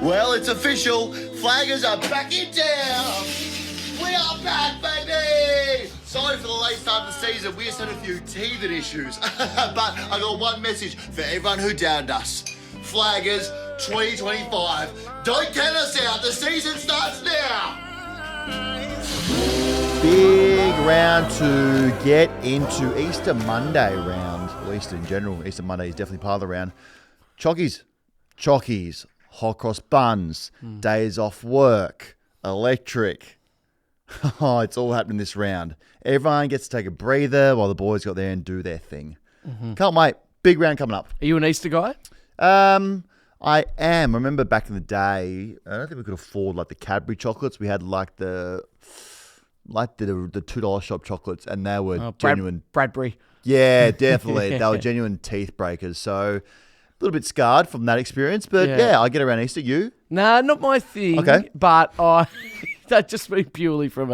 Well, it's official. Flaggers are back in town. We are back, baby. Sorry for the late start of the season. We just had a few teething issues. But I got one message for everyone who downed us. Flaggers 2025. Don't count us out. The season starts now. Big round to get into Easter Monday round. Or Easter in general. Easter Monday is definitely part of the round. Chockies, hot cross buns, days off work, electric. Oh, it's all happening this round. Everyone gets to take a breather while the boys got there and do their thing. Can't wait. Big round coming up. Are you an Easter guy? I am. I remember back in the day, I don't think we could afford like the Cadbury chocolates. We had like the $2 shop chocolates, and they were genuine. Bradbury. Yeah, definitely. They were genuine teeth breakers. So a little bit scarred from that experience, but yeah, I get around Easter. You? Nah, not my thing. Okay. But that just means purely from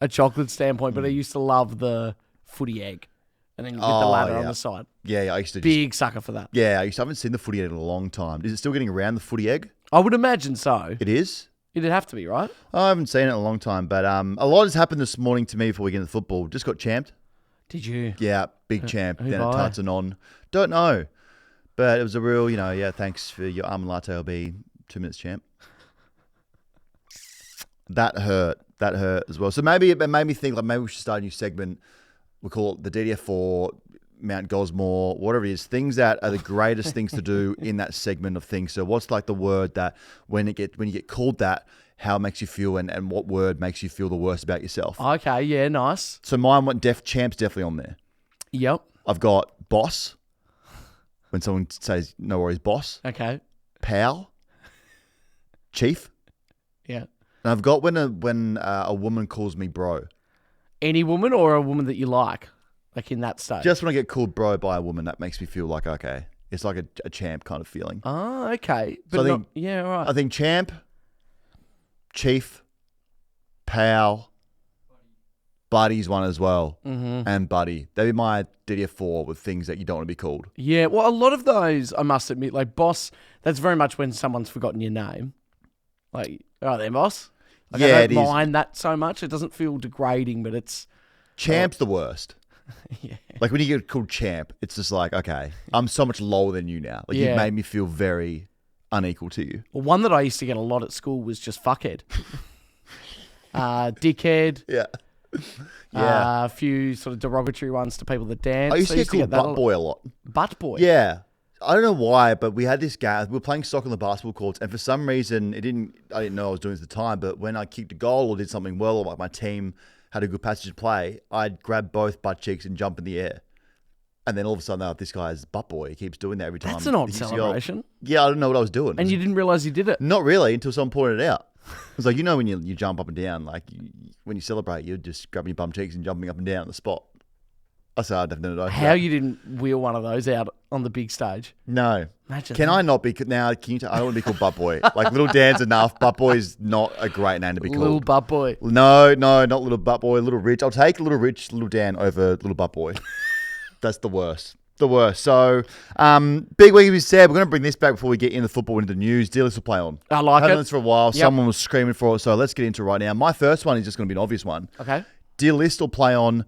a chocolate standpoint, but I used to love the footy egg. And then you get the ladder on the side. Yeah, I used to. Big sucker for that. Yeah, I haven't seen the footy egg in a long time. Is it still getting around, the footy egg? I would imagine so. It is? It'd have to be, right? I haven't seen it in a long time, but a lot has happened this morning to me before we get into football. Just got champed. Did you? Yeah, big champ. Who Then it by? tarts on. Don't know. But it was a real, thanks for your almond latte. I'll be 2 minutes champ. That hurt as well. So maybe it made me think like maybe we should start a new segment. We call it the DDF4, Mount Gosmore, whatever it is. Things that are the greatest things to do in that segment of things. So what's like the word that when you get called that, how it makes you feel, and what word makes you feel the worst about yourself? Okay, yeah, nice. So mine went champ's definitely on there. Yep. I've got boss. When someone says no worries, boss. Okay. Pal. Chief. Yeah. And I've got when a woman calls me bro. Any woman or a woman that you like in that stage? Just when I get called bro by a woman, that makes me feel like, okay, it's like a champ kind of feeling. Oh, okay. But So I not, think- yeah, all right. I think champ, chief, pal, buddy's one as well, and buddy. They'd be my DDF4 with things that you don't want to be called. Yeah, well, a lot of those, I must admit, like boss, that's very much when someone's forgotten your name. Like, all right then, boss. Like, Yeah, I it don't is. mind that so much. It doesn't feel degrading, but it's... Champ's the worst. Yeah. Like when you get called champ, it's just like, okay, I'm so much lower than you now. Like Yeah. you've made me feel very unequal to you. Well, one that I used to get a lot at school was just fuckhead. Dickhead. Yeah. Yeah. A few sort of derogatory ones to people that dance. I used to get called that butt boy a lot. Butt boy? Yeah. I don't know why, but we had this guy. We were playing soccer on the basketball courts, and for some reason, I didn't know I was doing this at the time, but when I kicked a goal or did something well, or like my team had a good passage of play, I'd grab both butt cheeks and jump in the air. And then all of a sudden, this guy's butt boy. He keeps doing that every time. That's an odd he kicks the goal. celebration. Yeah, I don't know what I was doing. And you didn't realise you did it? Not really, until someone pointed it out. It was like, when you jump up and down, like when you celebrate, you're just grabbing your bum cheeks and jumping up and down on the spot. I said, I'd have never known. How you didn't wheel one of those out on the big stage? No. Imagine Can that. I not be now? I don't want to be called butt boy. Like Little Dan's enough. Butt boy's not a great name to be called. Little butt boy. No, not Little Butt Boy. Little Rich. I'll take Little Rich, Little Dan over Little Butt Boy. That's the worst. The worst. So, big week, we said, we're going to bring this back before we get into football, into the news. Deal list will play on. I like Had it. this for a while. Yep. Someone was screaming for it, so let's get into it right now. My first one is just going to be an obvious one. Okay. Deal list will play on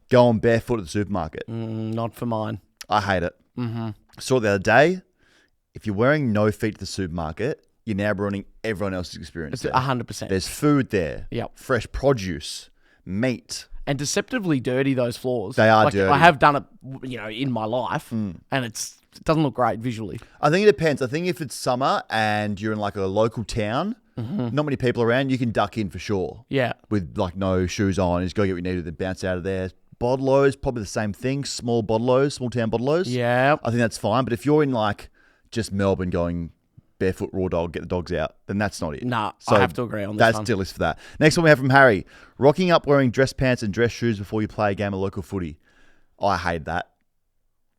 going barefoot at the supermarket. Not for mine. I hate it. Saw it the other day. If you're wearing no feet to the supermarket, you're now ruining everyone else's experience. It's there. 100%. There's food there. Yep. Fresh produce, meat. And deceptively dirty, those floors. They are dirty. I have done it, in my life, and it doesn't look great visually. I think it depends. I think if it's summer and you're in like a local town, not many people around, you can duck in for sure. Yeah. With like no shoes on, you just go get what you need to bounce out of there. Bottle-os, probably the same thing. Small bottle-os, small town bottle-os. Yeah. I think that's fine. But if you're in like just Melbourne going barefoot raw dog, get the dogs out, then that's not it. Nah, I have to agree on this That's one. still list for that. Next one we have from Harry. Rocking up wearing dress pants and dress shoes before you play a game of local footy. I hate that.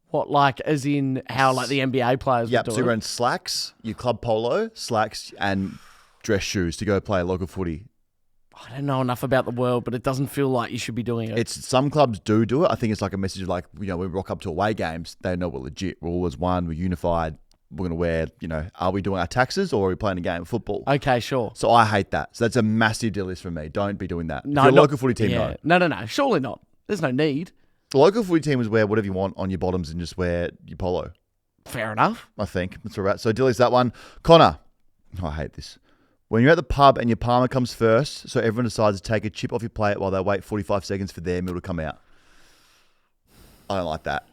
What, like, as in how, like, the NBA players Yep, would so do you're it? wearing slacks, your club polo, slacks, and dress shoes to go play local footy. I don't know enough about the world, but it doesn't feel like you should be doing it. It's some clubs do it. I think it's like a message of like, we rock up to away games. They know we're legit. We're all as one. We're unified. we're going to wear, are we doing our taxes or are we playing a game of football? Okay, sure. So I hate that. So that's a massive deal list for me. Don't be doing that. No, if you're a not- local footy team, yeah. No. Surely not. There's no need. The local footy team is wear whatever you want on your bottoms and just wear your polo. Fair enough. I think. That's all right. So deal list that one. Connor. I hate this. When you're at the pub and your palmer comes first, so everyone decides to take a chip off your plate while they wait 45 seconds for their meal to come out. I don't like that.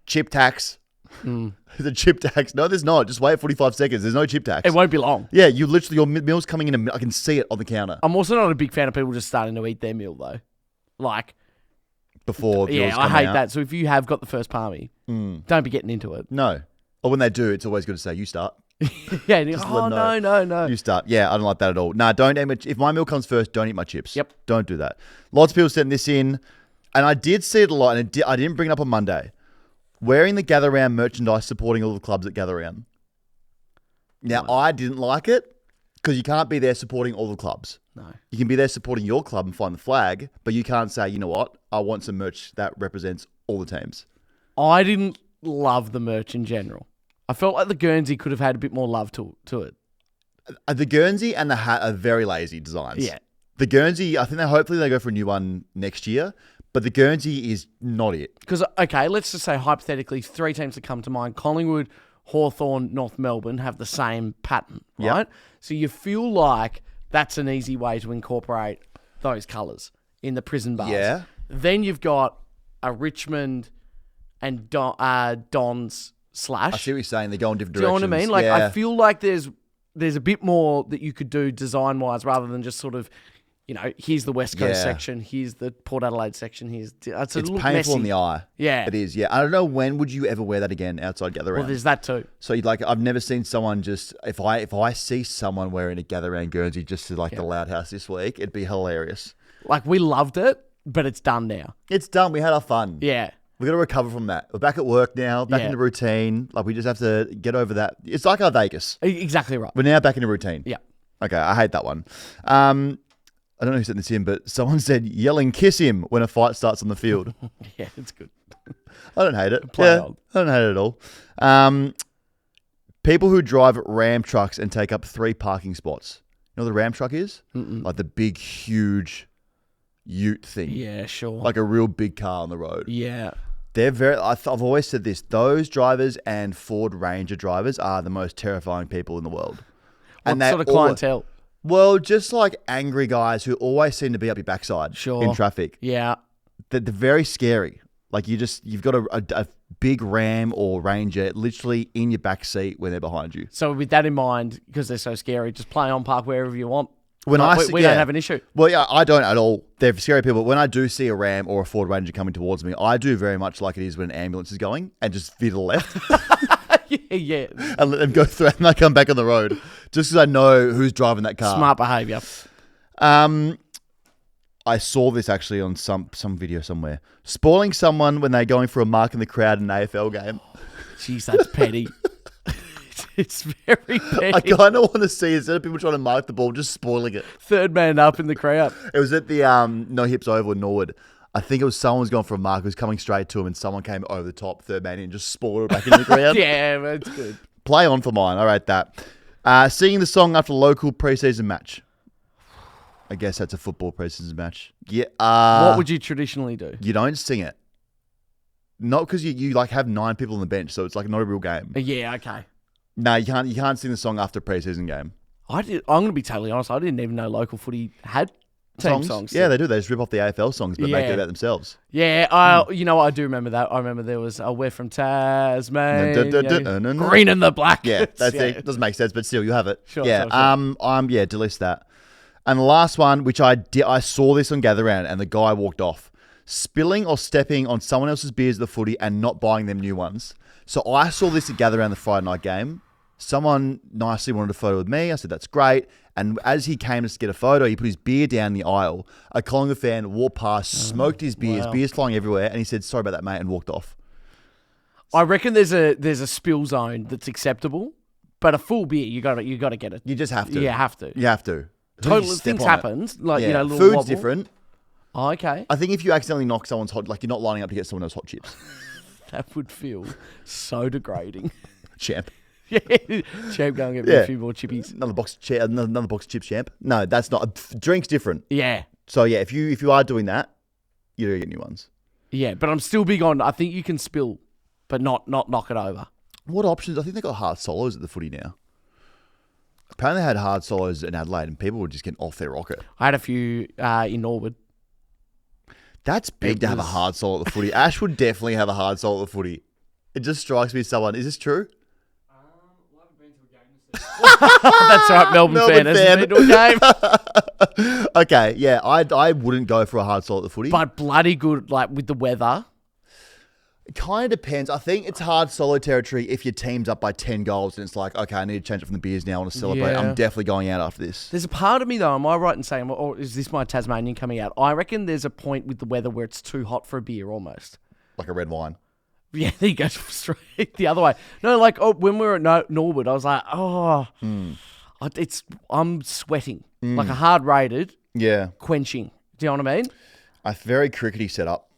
Chip tax. There's a chip tax. No, there's not. Just wait 45 seconds. There's no chip tax. It won't be long. Yeah, you literally, your meal's coming in and I can see it on the counter. I'm also not a big fan of people just starting to eat their meal, though. Like, Before the meals I come hate out. that. So if you have got the first palmy, don't be getting into it. No. Or when they do, it's always good to say, you start. Yeah, and you're, Just let oh, them know. no. You start. Yeah, I don't like that at all. Nah, don't eat my, if my meal comes first, don't eat my chips. Yep. Don't do that. Lots of people sent this in, and I did see it a lot, and I didn't bring it up on Monday. Wearing the Gather Round merchandise supporting all the clubs at Gather Round. Now, I didn't like it because you can't be there supporting all the clubs. No. You can be there supporting your club and find the flag, but you can't say, you know what, I want some merch that represents all the teams. I didn't love the merch in general. I felt like the Guernsey could have had a bit more love to it. The Guernsey and the hat are very lazy designs. Yeah. The Guernsey, I think hopefully they go for a new one next year, but the Guernsey is not it. Because, okay, let's just say hypothetically, 3 teams that come to mind, Collingwood, Hawthorn, North Melbourne, have the same pattern, Yep. right? So you feel like that's an easy way to incorporate those colours in the prison bars. Yeah. Then you've got a Richmond and Don's slash. I see what you're saying. They're going different Do you know directions. what I mean? Like, yeah. I feel like there's a bit more that you could do design-wise rather than just sort of, here's the West Coast Yeah. section, here's the Port Adelaide section, it's It's painful painful in the eye. Yeah. It is, yeah. I don't know when would you ever wear that again outside Gather Well, Round. there's that too. So I've never seen someone just, if I see someone wearing a Gather Round Guernsey just to the Loud House this week, it'd be hilarious. Like, we loved it, but it's done now. It's done. We had our fun. Yeah. We've got to recover from that. We're back at work now, back Yeah. into routine. Like, we just have to get over that. It's like our Vegas. Exactly right. We're now back into routine. Yeah. Okay, I hate that one. I don't know who sent this in, but someone said yelling "kiss him" when a fight starts on the field. Yeah, it's good. I don't hate it. Play on. I don't hate it at all. People who drive Ram trucks and take up 3 parking spots. You know what the Ram truck is? Like the big, huge ute thing. Yeah, sure. Like a real big car on the road. Yeah. They're very. I've always said this. Those drivers and Ford Ranger drivers are the most terrifying people in the world. What they sort of all- clientele? Well, just like angry guys who always seem to be up your backside Sure. in traffic. Yeah. They're very scary. Like you've got a big Ram or Ranger literally in your back seat when they're behind you. So with that in mind, because they're so scary, just play on park wherever you want. When We don't have an issue. Well, yeah, I don't at all. They're scary people. But when I do see a Ram or a Ford Ranger coming towards me, I do very much like it is when an ambulance is going and just veer to the left Yeah. and let them go through and I come back on the road just because I know who's driving that car. Smart behaviour. I saw this actually on some video somewhere. Spoiling someone when they're going for a mark in the crowd in an AFL game. Jeez, that's petty. It's very petty. I kind of want to see instead of people trying to mark the ball, just spoiling it. Third man up in the crowd. It was at the No Hips Oval in Norwood. I think it was someone was going for a mark who was coming straight to him and someone came over the top, third man in, and just spoiled it back in the ground. Yeah, that's good. Play on for mine. I rate that. Singing the song after a local preseason match. I guess that's a football preseason match. Yeah. What would you traditionally do? You don't sing it. Not because you like have 9 people on the bench, so it's like not a real game. Yeah, okay. No, you can't sing the song after a preseason game. I'm going to be totally honest. I didn't even know local footy had team songs. Yeah, they do. They just rip off the AFL songs, but make it about themselves. Yeah, you know what? I do remember that. I remember there was We're from Tasmania, green and the black. Yeah, that's it. Doesn't make sense, but still, you have it. Sure, yeah, sure. delist that. And the last one, which I saw this on Gather Round, and the guy walked off. Spilling or stepping on someone else's beers at the footy and not buying them new ones. So I saw this at Gather Round the Friday night game. Someone nicely wanted a photo with me. I said, that's great. And as he came to get a photo, he put his beer down the aisle. A Collingwood fan walked past, smoked his beers, wow. beers flying everywhere, and he said, sorry about that, mate, and walked off. I reckon there's a spill zone that's acceptable, but a full beer, you got to get it. You just have to. Yeah, have to. You have to. Totally, You step things on it. happen. Like, Yeah. little Food's wobble. different. Oh, okay. I think if you accidentally knock someone's hot, like you're not lining up to get someone else's hot chips. That would feel so degrading. Champ. Yeah, Champ, go and get me a few more chippies. Another box of chips, Champ. No, that's not. Drink's different. Yeah. So yeah, if you are doing that, you do get new ones. Yeah, but I'm still big on, I think you can spill, but not knock it over. What options? I think they got hard solos at the footy now. Apparently they had hard solos in Adelaide and people were just getting off their rocket. I had a few in Norwood. That's big to have a hard solo at the footy. Ash would definitely have a hard solo at the footy. It just strikes me as someone. Is this true? Well, I haven't been to a game. That's right, Melbourne fan hasn't been to a game. Okay, yeah, I wouldn't go for a hard solo at the footy. But bloody good, like with the weather. It kind of depends. I think it's hard solo territory if your team's up by 10 goals and it's like, okay, I need to change it from the beers now. I want to celebrate. Yeah. I'm definitely going out after this. There's a part of me, though, am I right in saying, or is this my Tasmanian coming out? I reckon there's a point with the weather where it's too hot for a beer almost. Like a red wine. Yeah, there you go, straight the other way. No, like when we were at Norwood, I was like, I'm sweating. Like a hard rated, Yeah. quenching. Do you know what I mean? A very crickety setup.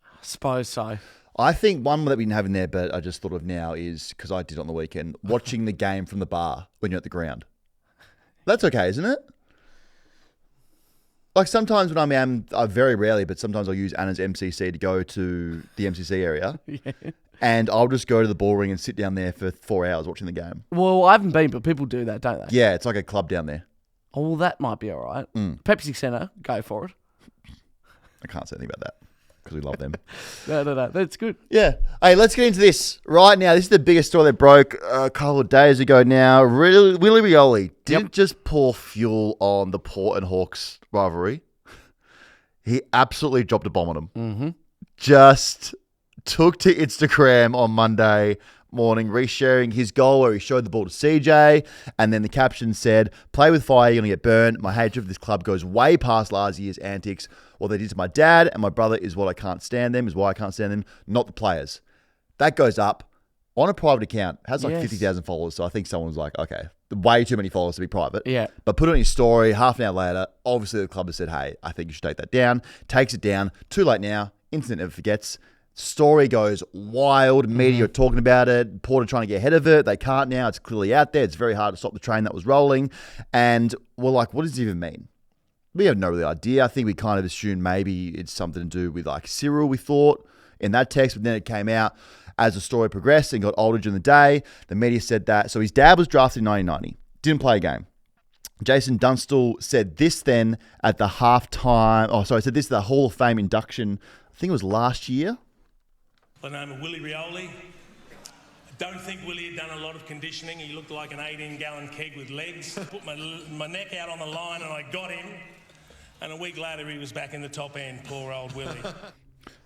I suppose so. I think one that we didn't have in there, but I just thought of now is, because I did it on the weekend, watching the game from the bar when you're at the ground. That's okay, isn't it? Like sometimes when I very rarely, but sometimes I'll use Anna's MCC to go to the MCC area. Yeah. And I'll just go to the ball ring and sit down there for 4 hours watching the game. Well, I haven't been, but people do that, don't they? Yeah, it's like a club down there. Oh, well, that might be all right. Pepsi Centre, go for it. I can't say anything about that because we love them. No, that's good. Yeah. Hey, let's get into this right now. This is the biggest story that broke a couple of days ago now. Willie Rioli didn't just pour fuel on the Port and Hawks rivalry. He absolutely dropped a bomb on them. Mm-hmm. Just took to Instagram on Monday morning, resharing his goal where he showed the ball to CJ, and then the caption said, "Play with fire, you're going to get burned. My hatred for this club goes way past last year's antics. What they did to my dad and my brother is what I can't stand them, is why I can't stand them, not the players." That goes up on a private account. It has like 50,000 followers, so I think someone's like, okay, way too many followers to be private. Yeah. But put it on his story, half an hour later, obviously the club has said, hey, I think you should take that down. Takes it down. Too late now. Internet never forgets. Story goes wild. Media are talking about it. Porter trying to get ahead of it. They can't now. It's clearly out there. It's very hard to stop the train that was rolling. And we're like, what does it even mean? We have no really idea. I think we kind of assumed maybe it's something to do with like Cyril, we thought, in that text. But then it came out as the story progressed and got older during the day. The media said that. So his dad was drafted in 1990. Didn't play a game. Jason Dunstall said this then at the halftime. Oh, sorry. Said this at the Hall of Fame induction. I think it was last year. By the name of Willie Rioli. I don't think Willie had done a lot of conditioning. He looked like an 18-gallon keg with legs. Put my neck out on the line and I got him. And a week later, he was back in the top end. Poor old Willie.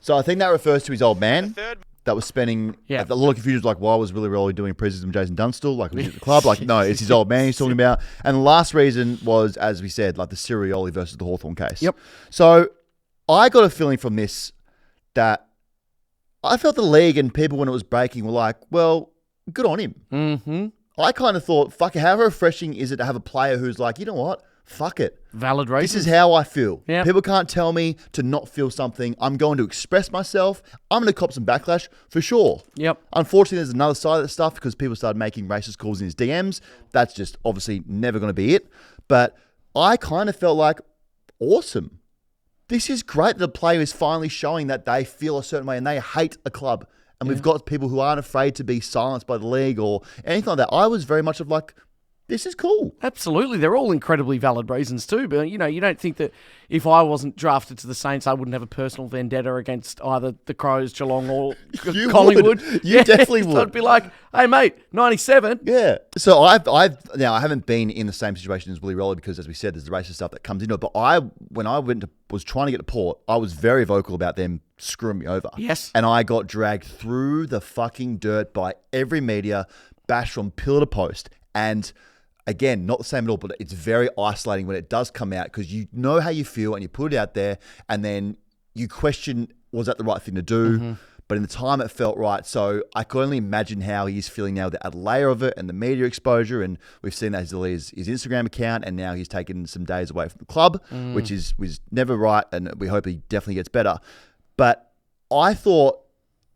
So I think that refers to his old man that was spending a lot of confusion. Like, why was Willie Rioli doing preseason with Jason Dunstall? Like, was he at the club? Like, no, it's his old man he's talking about. And the last reason was, as we said, like the Cyril versus the Hawthorn case. Yep. So I got a feeling from this that I felt the league and people when it was breaking were like, well, good on him. Mm-hmm. I kind of thought, fuck it, how refreshing is it to have a player who's like, you know what? Fuck it. Valid reasons. This is how I feel. Yeah. People can't tell me to not feel something. I'm going to express myself. I'm going to cop some backlash for sure. Yep. Unfortunately, there's another side of the stuff because people started making racist calls in his DMs. That's just obviously never going to be it. But I kind of felt like, awesome. This is great that the player is finally showing that they feel a certain way and they hate a club. And we've got people who aren't afraid to be silenced by the league or anything like that. I was very much of like, this is cool. Absolutely. They're all incredibly valid reasons too. But, you know, you don't think that if I wasn't drafted to the Saints, I wouldn't have a personal vendetta against either the Crows, Geelong or You Collingwood. would. You definitely would. I'd be like, hey, mate, 97. Yeah. So I haven't been in the same situation as Willie Rioli because, as we said, there's the racist stuff that comes into it. But when I was trying to get to Port, I was very vocal about them screwing me over. Yes. And I got dragged through the fucking dirt by every media, bashed from pillar to post. And again, not the same at all, but it's very isolating when it does come out because you know how you feel and you put it out there and then you question, was that the right thing to do? Mm-hmm. But in the time, it felt right. So I could only imagine how he's feeling now with the added layer of it and the media exposure. And we've seen that his Instagram account, and now he's taken some days away from the club, which was never right. And we hope he definitely gets better. But I thought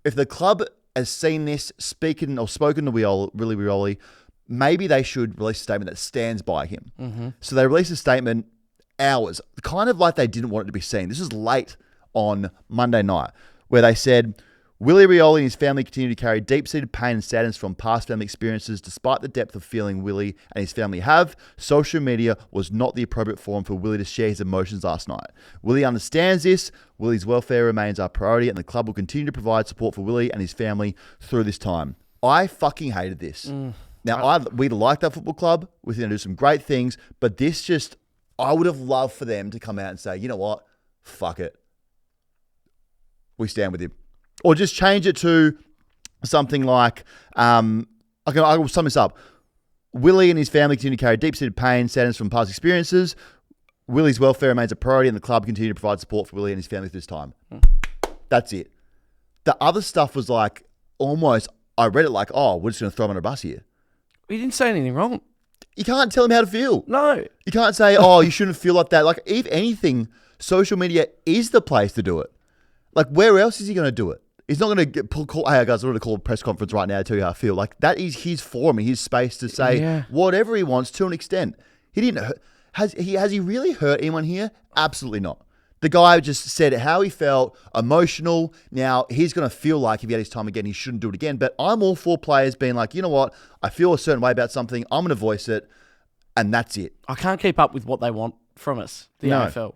if the club has seen this, spoken to Willie Rioli. Maybe they should release a statement that stands by him. Mm-hmm. So they released a statement hours, kind of like they didn't want it to be seen. This is late on Monday night, where they said, Willie Rioli and his family continue to carry deep-seated pain and sadness from past family experiences. Despite the depth of feeling Willie and his family have, social media was not the appropriate forum for Willie to share his emotions last night. Willie understands this. Willie's welfare remains our priority, and the club will continue to provide support for Willie and his family through this time. I fucking hated this. Now, we like that football club. We're going to do some great things, but this just, I would have loved for them to come out and say, you know what? Fuck it. We stand with him. Or just change it to something like, I will sum this up. Willie and his family continue to carry deep-seated pain, sadness from past experiences. Willie's welfare remains a priority, and the club continue to provide support for Willie and his family through this time. That's it. The other stuff was like, almost, I read it like, oh, we're just going to throw him on a bus here. He didn't say anything wrong. You can't tell him how to feel. No. You can't say, oh, you shouldn't feel like that. Like, if anything, social media is the place to do it. Like, where else is he going to do it? He's not going to call, hey, guys, I'm going to call a press conference right now to tell you how I feel. Like, that is his forum, his space to say whatever he wants to an extent. He didn't hurt. Has he really hurt anyone here? Absolutely not. The guy just said how he felt, emotional. Now, he's going to feel like if he had his time again, he shouldn't do it again. But I'm all for players being like, you know what? I feel a certain way about something. I'm going to voice it, and that's it. I can't keep up with what they want from us, the AFL.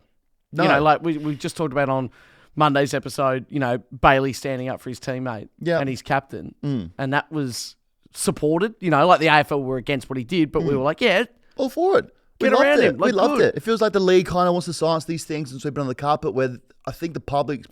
No. You know, like we just talked about on Monday's episode, you know, Bailey standing up for his teammate and his captain. And that was supported. You know, like the AFL were against what he did, but we were like, yeah. All for it. Get around him. We loved it. It feels like the league kind of wants to silence these things and sweep it under the carpet, where I think the public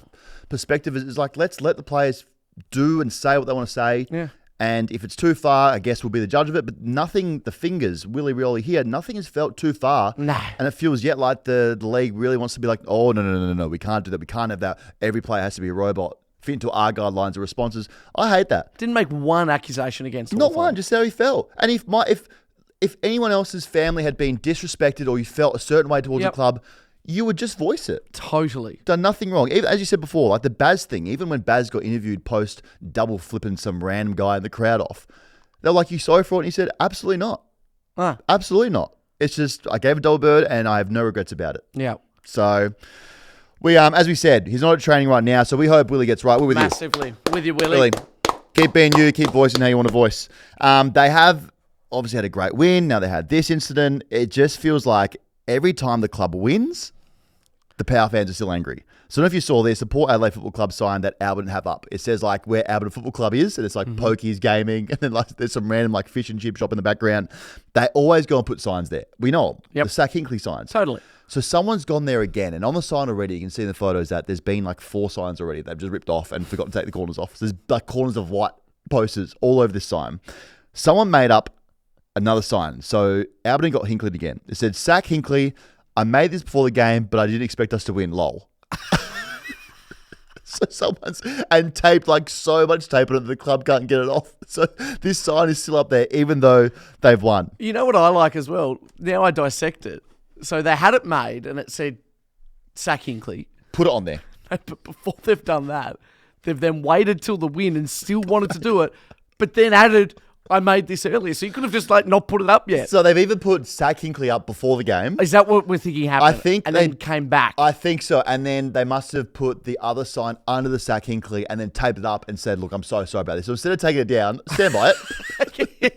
perspective is like, let's let the players do and say what they want to say. Yeah. And if it's too far, I guess we'll be the judge of it. But nothing, the fingers, Willie Rioli here, nothing has felt too far. Nah. And it feels yet like the league really wants to be like, oh, no. We can't do that. We can't have that. Every player has to be a robot. Fit into our guidelines or responses. I hate that. Didn't make one accusation against him. Not one, just how he felt. And if anyone else's family had been disrespected or you felt a certain way towards the club, you would just voice it. Totally. Done nothing wrong. Even, as you said before, like the Baz thing, even when Baz got interviewed post double flipping some random guy in the crowd off, they're like, you sorry for it? And he said, absolutely not. Absolutely not. It's just, I gave a double bird and I have no regrets about it. Yeah. So, we as we said, he's not at training right now, so we hope Willie gets right. We're with Massively. With you, Willie. Keep being you, keep voicing how you want to voice. They have obviously had a great win. Now they had this incident. It just feels like every time the club wins, the Power fans are still angry. So I don't know if you saw this, the Port Adelaide Football Club sign that Alberton have up. It says like where Alberton Football Club is, and it's like Pokies Gaming, and then like there's some random like fish and chip shop in the background. They always go and put signs there. We know them. Yep. The Sack Hinkley signs. Totally. So someone's gone there again, and on the sign already, you can see in the photos that there's been like 4 signs already. They've just ripped off and forgotten to take the corners off. So there's like corners of white posters all over this sign. Someone made up another sign. So Alberton got Hinkley again. It said, Sack Hinkley, I made this before the game, but I didn't expect us to win. Lol. So someone's, and taped like so much tape on it that the club can't get it off. So this sign is still up there, even though they've won. You know what I like as well? Now I dissect it. So they had it made and it said Sack Hinkley. Put it on there. But before they've done that, they've then waited till the win and still wanted to do it, but then added, I made this earlier. So you could have just like not put it up yet. So they've even put Sack Hinkley up before the game. Is that what we're thinking happened? I think and then came back. I think so. And then they must have put the other sign under the Sack Hinkley and then taped it up and said, look, I'm so sorry about this. So instead of taking it down, stand by it.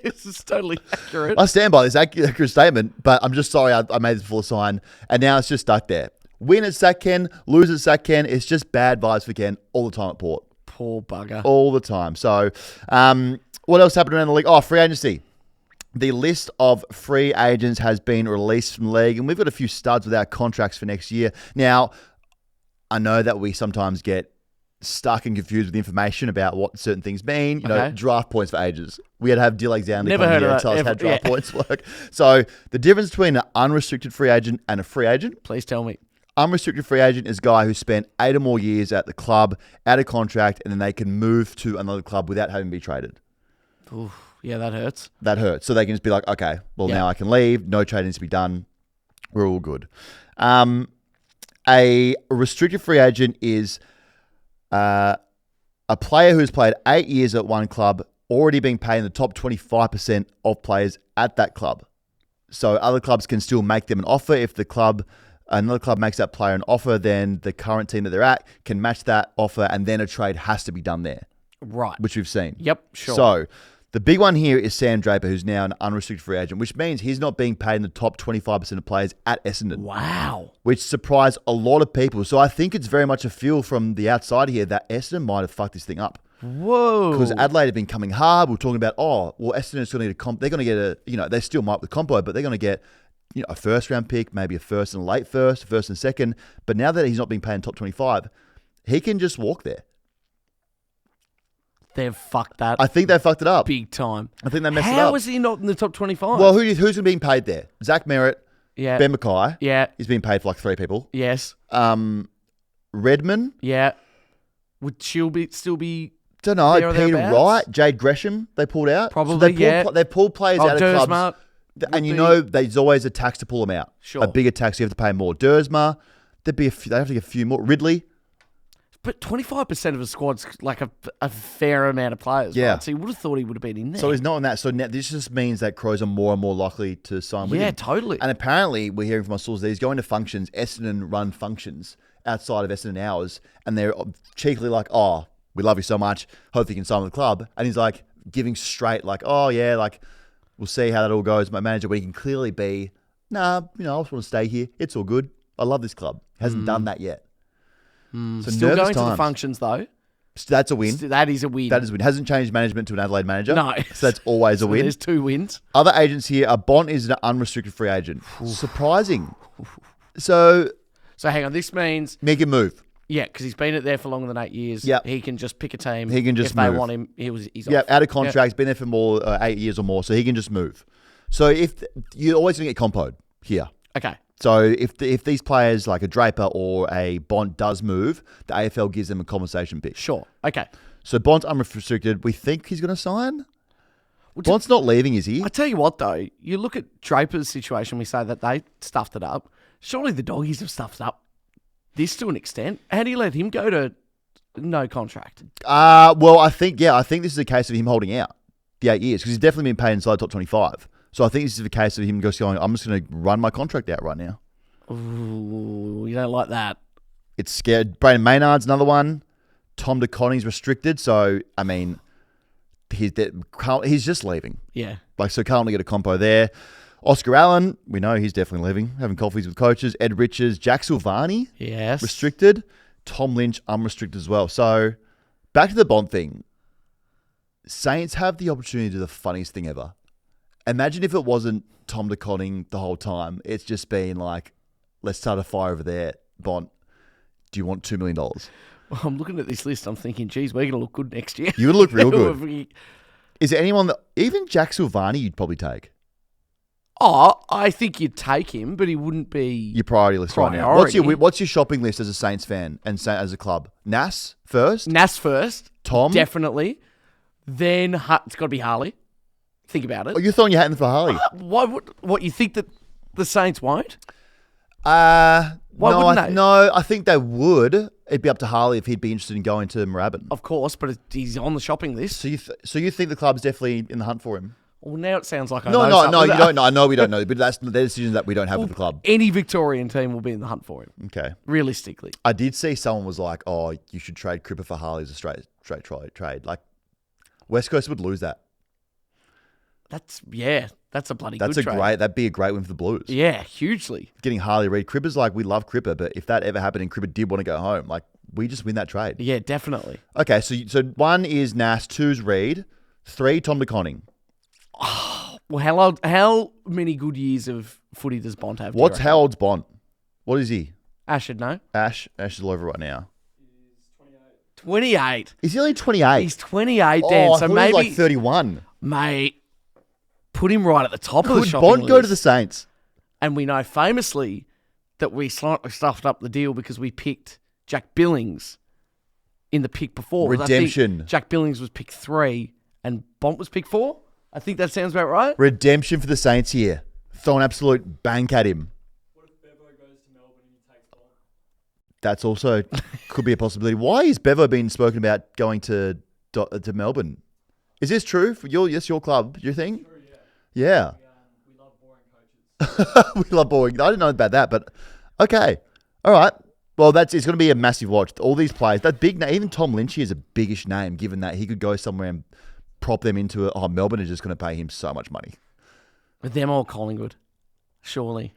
This is totally accurate. I stand by this accurate statement, but I'm just sorry I made this before the sign. And now it's just stuck there. Win at Sack Ken, lose at Sack Ken. It's just bad vibes for Ken all the time at Port. Poor bugger. All the time. So, what else happened around the league? Oh, free agency. The list of free agents has been released from the league, and we've got a few studs without contracts for next year. Now, I know that we sometimes get stuck and confused with information about what certain things mean. You know, draft points for ages. We had to have Dill Alexander Never heard of that. tell us how draft points work. So, the difference between an unrestricted free agent and a free agent. Please tell me. Unrestricted free agent is a guy who spent 8 or more years at the club, out of contract, and then they can move to another club without having to be traded. Ooh, yeah, that hurts. That hurts. So they can just be like, okay, well, now I can leave. No trade needs to be done. We're all good. A restricted free agent is a player who's played 8 years at one club already being paid in the top 25% of players at that club. So other clubs can still make them an offer. If another club makes that player an offer, then the current team that they're at can match that offer, and then a trade has to be done there. Right. Which we've seen. Yep, sure. So the big one here is Sam Draper, who's now an unrestricted free agent, which means he's not being paid in the top 25% of players at Essendon. Wow. Which surprised a lot of people. So I think it's very much a feel from the outside here that Essendon might have fucked this thing up. Whoa. Because Adelaide have been coming hard. We're talking about, Essendon's going to need a comp. They're going to get they still might with compo, but they're going to get a first round pick, maybe a first and a late first, a first and second. But now that he's not being paid in top 25, he can just walk there. They've fucked that. I think they fucked it up. Big time. I think they messed it up. How is he not in the top 25? Well, who's being paid there? Zach Merritt, yeah. Ben Mackay. Yeah. He's being paid for like 3 people. Yes. Redman. Yeah. Would Shield still be... Don't know. there or Peter thereabouts? Wright, Jade Gresham, they pulled out. Probably, They pulled players out of Dersma clubs. would And be- there's always a tax to pull them out. Sure. A bigger tax, you have to pay more. Dersma, they'd have to get a few more. Ridley. But 25% of a squad's like a fair amount of players. Yeah. Right? So you would have thought he would have been in there. So he's not in that. So now this just means that Crows are more and more likely to sign with him. Yeah, totally. And apparently, we're hearing from our sources that he's going to functions, Essendon run functions outside of Essendon hours, and they're cheekily like, we love you so much, hope you can sign with the club. And he's like giving straight like, we'll see how that all goes. My manager, but he can clearly be, I just want to stay here. It's all good. I love this club. Hasn't done that yet. So Still going to the times. functions, though. So that's a win. That is a win. That is a win. Hasn't changed management to an Adelaide manager. No. So that's always a So win. there's 2 wins. Other agents here, Bont is an unrestricted free agent. Surprising. So So hang on. This means... make a move. Yeah, because he's been there for longer than 8 years. Yep. He can just pick a team. He can just if they move. want him, he's Yeah, off. out of contract. He's been there for more 8 years or more, so he can just move. So if you're always going to get compoed here. Okay. So if these players like a Draper or a Bont does move, the AFL gives them a compensation pick. Sure. Okay. So Bont's unrestricted. We think he's going to sign. Bont's not leaving, is he? I tell you what, though, you look at Draper's situation. We say that they stuffed it up. Surely the doggies have stuffed up this to an extent. How do you let him go to no contract? Well, I think this is a case of him holding out the 8 years because he's definitely been paid inside top 25. So I think this is a case of him just going, I'm just going to run my contract out right now. Ooh, you don't like that. It's scared. Brayden Maynard's another one. Tom DeConning's restricted. So, I mean, he's just leaving. Yeah. So can't get a compo there. Oscar Allen, we know he's definitely leaving, having coffees with coaches. Ed Richards, Jack Silvani, Yes. restricted. Tom Lynch, unrestricted as well. So back to the Bont thing. Saints have the opportunity to do the funniest thing ever. Imagine if it wasn't Tom DeConning the whole time. It's just been like, let's start a fire over there. Bont, do you want $2 million? Well, I'm looking at this list. I'm thinking, geez, we're going to look good next year. You would look real good. Is there anyone that, even Jack Silvani, you'd probably take? I think you'd take him, but he wouldn't be Your priority list right now. Priority. What's your shopping list as a Saints fan and as a club? Nas first? Nas first. Tom? Definitely. Then it's got to be Harley. Think about it. Oh, you're throwing your hat in for Harley? Why would what you think that the Saints won't? Why wouldn't they? No, I think they would. It'd be up to Harley if he'd be interested in going to Moorabbin. Of course, but he's on the shopping list. So you think the club's definitely in the hunt for him? Well, now it sounds like I No, know you something. don't know. I know we don't know, but that's the decisions that we don't have with the club. Any Victorian team will be in the hunt for him, Okay. realistically. I did see someone was like, "Oh, you should trade Cripper for Harley as a straight trade." Like West Coast would lose that. That's a bloody That's good trade. that'd be a great win for the Blues. Yeah, hugely. Getting Harley Reid. Cripper's like, we love Cripper, but if that ever happened and Cripper did want to go home, like we just win that trade. Yeah, definitely. Okay, so 1 is Nas, 2's Reid, 3 Tom DeConning. Well, how many good years of footy does Bont have? How old's Bont? What is he? Ash should know. Ash is all over right now. 28. Is he only 28? He's 28, oh, Dan. I So thought maybe, he was like 31. mate, put him right at the top of the Could shopping Bont list. go to the Saints? And we know famously that we slightly stuffed up the deal because we picked Jack Billings in the pick before. 'Cause I think Redemption. Jack Billings was pick 3 and Bont was pick 4. I think that sounds about right. Redemption for the Saints here. Throw an absolute bank at him. What if Bevo goes to Melbourne and he takes Bond? that's also could be a possibility. Why is Bevo being spoken about going to Melbourne? Is this true? Yes, your club, do you think? True, Yeah. we love boring coaches. We love boring. I didn't know about that, but okay. All right. Well, it's going to be a massive watch. All these players, that big name, even Tom Lynchy is a biggish name, given that he could go somewhere and prop them into it. Oh, Melbourne is just going to pay him so much money. With them all Collingwood, surely.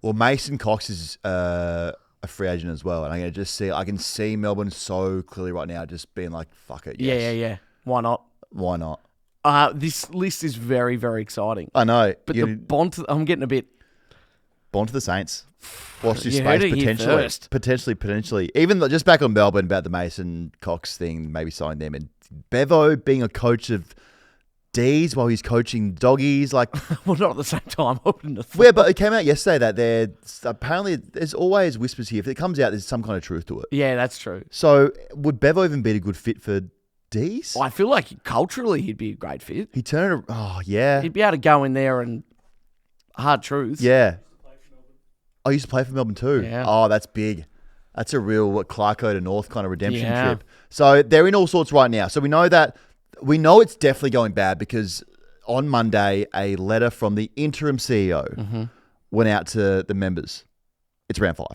Well, Mason Cox is a free agent as well, and I can see Melbourne so clearly right now, just being like, "Fuck it." Yes. Yeah. Why not? Why not? This list is very, very exciting. I know, But the Bond, I'm getting a bit. Bond to the Saints. Watch this You heard space it here first. potentially. Even just back on Melbourne about the Mason Cox thing, maybe sign them, and Bevo being a coach of D's while he's coaching doggies, like. Well, not at the same time. I wouldn't have thought. Yeah, but it came out yesterday that there's always whispers here. If it comes out, there's some kind of truth to it. Yeah, that's true. So would Bevo even be a good fit for D's? I feel like culturally he'd be a great fit. He turned. Oh yeah, He'd be able to go in there and hard truths. yeah. I used to play for Melbourne too. Yeah. Oh, that's big. That's a real Clarko to North kind of redemption Yeah. trip. So they're in all sorts right now. So we know it's definitely going bad because on Monday a letter from the interim CEO went out to the members. It's round 5.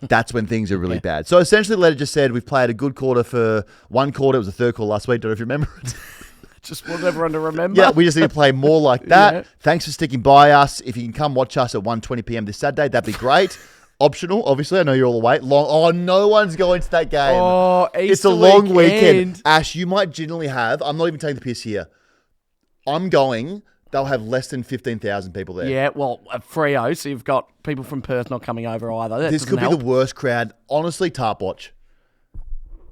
That's when things are really bad. So essentially the letter just said we've played a good quarter for one quarter. It was the third quarter last week. Don't know if you remember it. Just want everyone to remember. Yeah, we just need to play more like that. Yeah. Thanks for sticking by us. If you can come watch us at 1:20 p.m. this Saturday, that'd be great. Optional, obviously. I know you're all awake. No one's going to that game. Oh, It's a Easter long weekend. weekend. Ash, you might genuinely have. I'm not even taking the piss here. I'm going. They'll have less than 15,000 people there. Yeah, well, a Freo, so you've got people from Perth not coming over either. That This could be help. the worst crowd. Honestly, tarp watch.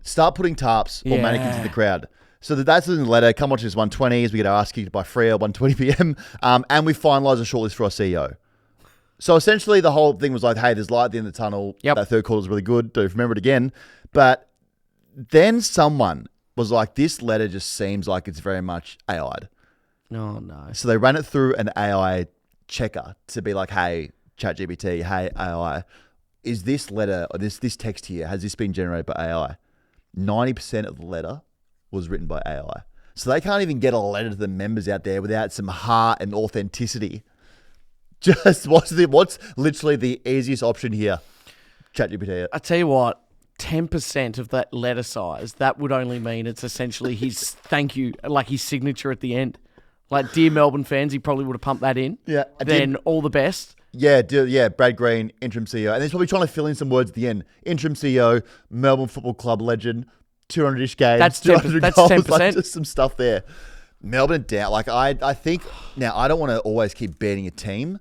Start putting tarps or Yeah. mannequins in the crowd. So that's in the letter. Come watch this 1:20 as we get our ass kicked by Freo 1:20 p.m. And we finalise a shortlist for our CEO. So essentially the whole thing was like, hey, there's light at the end of the tunnel. Yep. That third quarter is really good. Don't remember it again. But then someone was like, this letter just seems like it's very much AI'd. Oh, no. So they ran it through an AI checker to be like, hey, ChatGPT, hey, AI, is this letter or this text here, has this been generated by AI? 90% of the letter was written by AI. So they can't even get a letter to the members out there without some heart and authenticity. Just what's literally the easiest option here? ChatGPT. I tell you what, 10% of that letter size, that would only mean it's essentially his thank you, like his signature at the end. Like, dear Melbourne fans, he probably would have pumped that in. Yeah. Then all the best. Yeah, Brad Green, interim CEO. And he's probably trying to fill in some words at the end. Interim CEO, Melbourne Football Club legend, 200-ish games. That's 200 that's goals, 10%. like just some stuff there. Melbourne down. Like, I think, now, I don't want to always keep beating a team.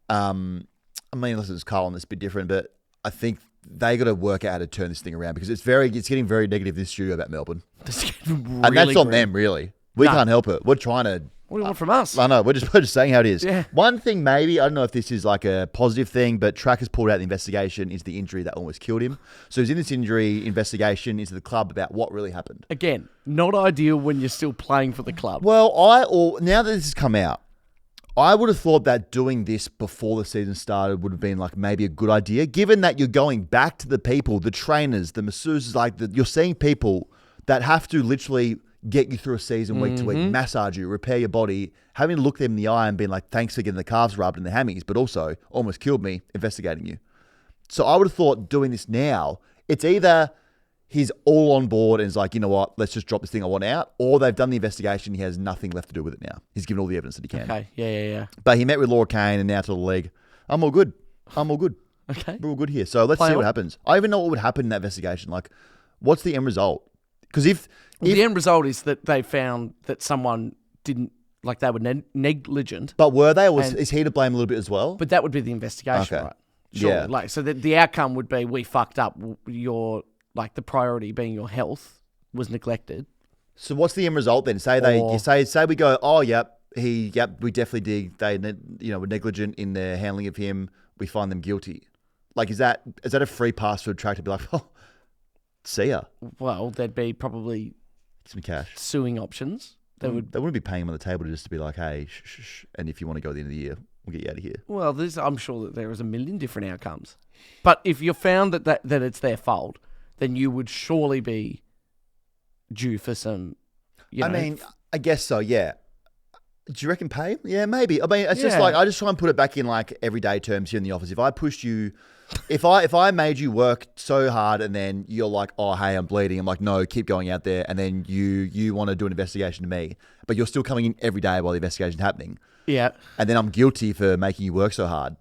I mean, unless it's Carlton, that's a bit different, but I think they got to work out how to turn this thing around because it's getting very negative in this studio about Melbourne. And that's on them, really. We can't help it. We're trying to... What do you want from us? I know, we're just saying how it is. Yeah. One thing maybe, I don't know if this is like a positive thing, but Track has pulled out the investigation into the injury that almost killed him. So he's in this injury investigation into the club about what really happened. Again, not ideal when you're still playing for the club. Well, now that this has come out, I would have thought that doing this before the season started would have been like maybe a good idea, given that you're going back to the people, the trainers, the masseuses, you're seeing people that have to literally get you through a season week to week, massage you, repair your body, having to look them in the eye and being like, thanks for getting the calves rubbed and the hammies, but also almost killed me investigating you. So I would have thought doing this now, it's either he's all on board and is like, you know what, let's just drop this thing I want out, or they've done the investigation, he has nothing left to do with it now. He's given all the evidence that he can. Okay, yeah. But he met with Laura Kane and now to the league. I'm all good. Okay. We're all good here. So let's Play see on. what happens. I even know what would happen in that investigation. Like, what's the end result? Because if The end result is that they found that someone didn't, like they were negligent, But were they, or And- is he to blame a little bit as well? but that would be the investigation, Okay. right? Sure. Yeah. Like, so the outcome would be we fucked up. Your, like, the priority being your health was neglected. So what's the end result then? Say we go, oh we definitely did. They were negligent in their handling of him. We find them guilty. Like, is that a free pass for a track to be like, oh, see ya, Well, there'd be probably some cash. suing options. They would. They wouldn't be paying him on the table just to be like, hey, shh, and if you want to go at the end of the year, we'll get you out of here. Well, I'm sure that there is a million different outcomes. But if you're found that it's their fault, then you would surely be due for some, I mean, I guess so, yeah. Do you reckon pay? Yeah, maybe. I mean, it's just like, I just try and put it back in like everyday terms here in the office. If I pushed you, if I made you work so hard and then you're like, oh, hey, I'm bleeding. I'm like, no, keep going out there. And then you want to do an investigation to me, but you're still coming in every day while the investigation's happening. Yeah. And then I'm guilty for making you work so hard.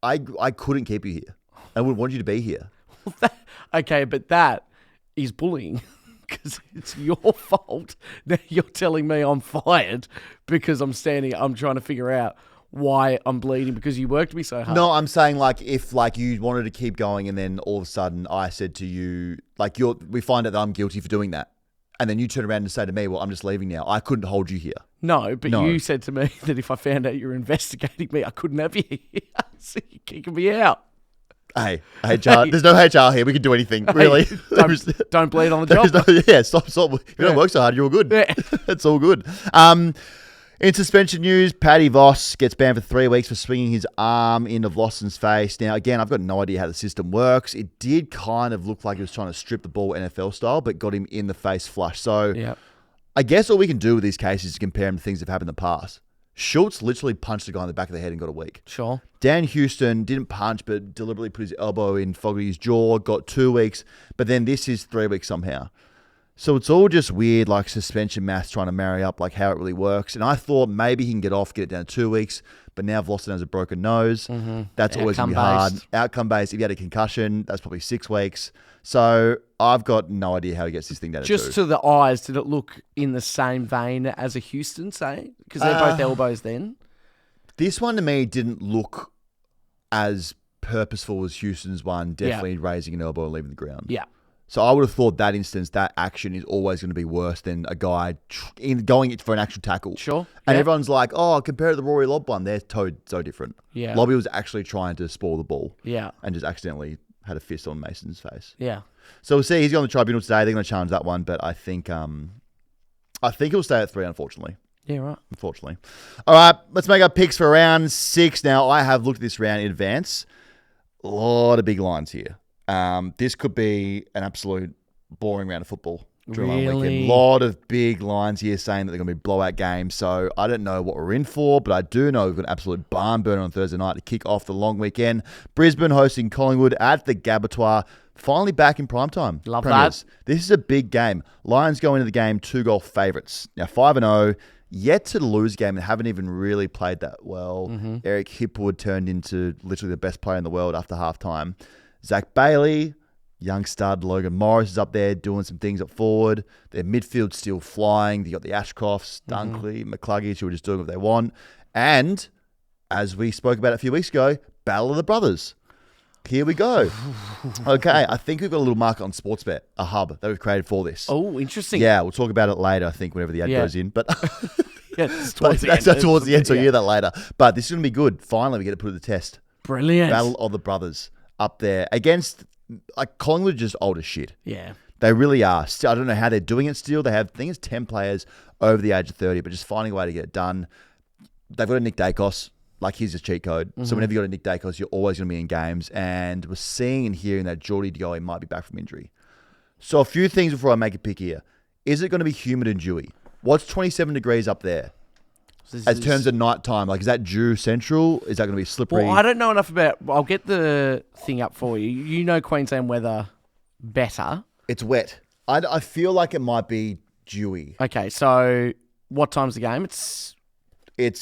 I couldn't keep you here. I wouldn't want you to be here. Okay, but that is bullying. Because it's your fault that you're telling me I'm fired because I'm trying to figure out why I'm bleeding because you worked me so hard. No, I'm saying like if like you wanted to keep going and then all of a sudden I said to you, like we find out that I'm guilty for doing that. And then you turn around and say to me, well, I'm just leaving now. I couldn't hold you here. No, but you said to me that if I found out you were investigating me, I couldn't have you here. So you're kicking me out. Hey, HR. There's no HR here. We can do anything, really. Don't bleed on the job. Stop. If you don't work so hard, you're all good. Yeah. It's all good. In suspension news, Paddy Voss gets banned for 3 weeks for swinging his arm into Vlosson's face. Now, again, I've got no idea how the system works. It did kind of look like he was trying to strip the ball NFL style, but got him in the face flush. So I guess all we can do with these cases is compare them to things that have happened in the past. Schultz literally punched a guy in the back of the head and got a week. Sure. Dan Houston didn't punch, but deliberately put his elbow in Fogarty's jaw, got 2 weeks. But then this is 3 weeks somehow. So it's all just weird, like suspension maths trying to marry up like how it really works. And I thought maybe he can get it down to 2 weeks. But now Vlossen has a broken nose. Mm-hmm. That's always going to be hard. Outcome-based. If you had a concussion, that's probably 6 weeks. So I've got no idea how he gets this thing down to 2. Just to the eyes, did it look in the same vein as a Houston, say? Because they're both elbows then. This one to me didn't look as purposeful as Houston's one, definitely raising an elbow and leaving the ground. Yeah. So I would have thought that instance, that action is always going to be worse than a guy going for an actual tackle. Sure. And everyone's like, oh, compare it to the Rory Lobb one. They're so different. Yeah. Lobby was actually trying to spoil the ball. Yeah. And just accidentally had a fist on Mason's face. Yeah. So we'll see. He's on the tribunal today. They're going to challenge that one, but I think he'll stay at 3, unfortunately. Yeah, right. Unfortunately. All right, let's make our picks for round 6. Now, I have looked at this round in advance. A lot of big lines here. This could be an absolute boring round of football during one weekend. A lot of big lines here saying that they're going to be blowout games. So I don't know what we're in for, but I do know we've got an absolute barn burner on Thursday night to kick off the long weekend. Brisbane hosting Collingwood at the Gabatoir. Finally back in primetime. Love Premiers. that. This is a big game. Lions go into the game 2-goal favourites. Now 5-0. Yet to lose a game and haven't even really played that well. Mm-hmm. Eric Hipwood turned into literally the best player in the world after halftime. Zach Bailey, young stud. Logan Morris is up there doing some things up forward. Their midfield's still flying. You got the Ashcrofts, Dunkley, McCluggage, who are just doing what they want. And as we spoke about a few weeks ago, Battle of the Brothers. Here we go. Okay, I think we've got a little market on Sportsbet, a hub that we've created for this. Oh, interesting. Yeah, we'll talk about it later, I think, whenever the ad goes in. But that's towards the end, so you hear that later. But this is going to be good. Finally, we get to put it to the test. Brilliant. Battle of the Brothers up there against, like, Collingwood are just old as shit. Yeah. They really are. Still, I don't know how they're doing it still. They have, I think it's 10 players over the age of 30, but just finding a way to get it done. They've got a Nick Dacos. Like, here's his cheat code. Mm-hmm. So whenever you got a Nick Dacos, you're always going to be in games. And we're seeing and hearing that Geordie Degoe might be back from injury. So a few things before I make a pick here. Is it going to be humid and dewy? What's 27 degrees up there? As terms of night time, like, is that dew central? Is that going to be slippery? Well, I don't know enough about. I'll get the thing up for you. You know Queensland weather better. It's wet. I feel like it might be dewy. Okay, so what time's the game? It's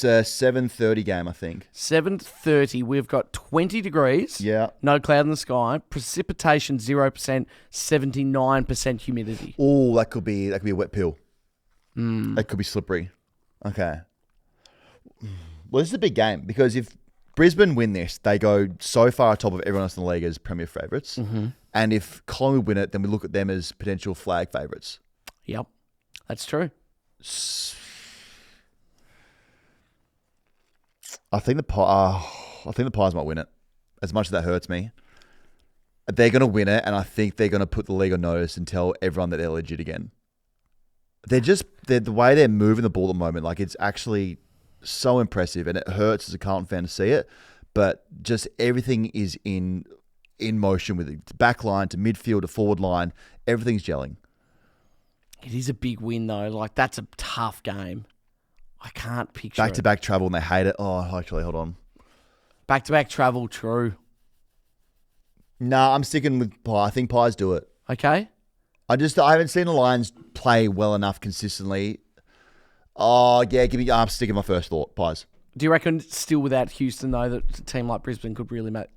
a 7:30 game, I think. 7:30. We've got 20 degrees. Yeah. No cloud in the sky. Precipitation 0%. 79% humidity. Oh, that could be a wet pill. That could be slippery. Okay. Well, this is a big game because if Brisbane win this, they go so far atop of everyone else in the league as premier favourites. Mm-hmm. And if Collingwood win it, then we look at them as potential flag favourites. Yep, that's true. I think the Pies might win it. As much as that hurts me, they're going to win it, and I think they're going to put the league on notice and tell everyone that they're legit again. They're the way they're moving the ball at the moment. Like, it's actually so impressive, and it hurts as a Carlton fan to see it. But just everything is in motion with it. Back line to midfield to forward line, everything's gelling. It is a big win, though. Like, that's a tough game. I can't picture Back-to-back travel, and they hate it. Oh, actually, hold on. Back-to-back travel, true. Nah, I'm sticking with Pie. I think Pies do it. Okay. I haven't seen the Lions play well enough consistently. Oh, yeah, I'm sticking my first thought. Pies. Do you reckon still without Houston, though, that a team like Brisbane could really, I make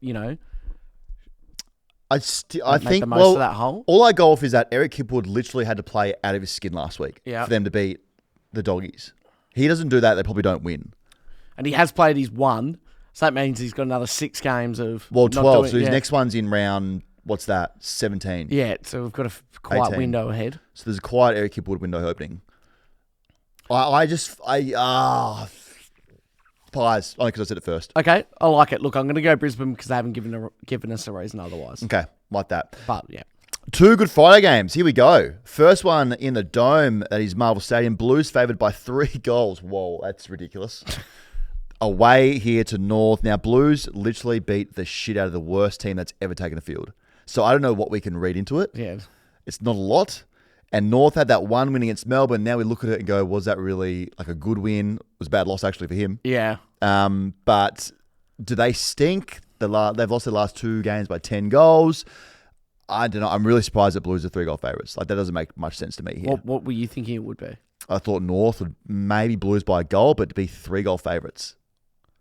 think, the most of that hole? all I go off is that Eric Kipwood literally had to play out of his skin last week Yeah. for them to beat the Doggies. He doesn't do that, they probably don't win. And he has played his one, so that means he's got another 6 games of... Well, not 12, doing- so his yeah. next one's in round, what's that, 17. Yeah, so we've got a quiet 18. window ahead. So there's a quiet Eric Kipwood window opening. Pies, only because I said it first. Okay, I like it. Look, I'm going to go Brisbane because they haven't given us a reason otherwise. Okay, like that. But, yeah. 2 Good Friday games. Here we go. First one in the Dome at his Marvel Stadium. Blues favoured by 3 goals. Whoa, that's ridiculous. Away here to North. Now, Blues literally beat the shit out of the worst team that's ever taken the field. So I don't know what we can read into it. Yeah. It's not a lot. And North had that one win against Melbourne. Now we look at it and go, was that really like a good win? It was a bad loss actually for him. Yeah. But do they stink? They've lost their last 2 games by 10 goals. I don't know. I'm really surprised that Blues are 3-goal favourites. Like, that doesn't make much sense to me here. What were you thinking it would be? I thought North would maybe Blues by a goal, but to be 3-goal favourites.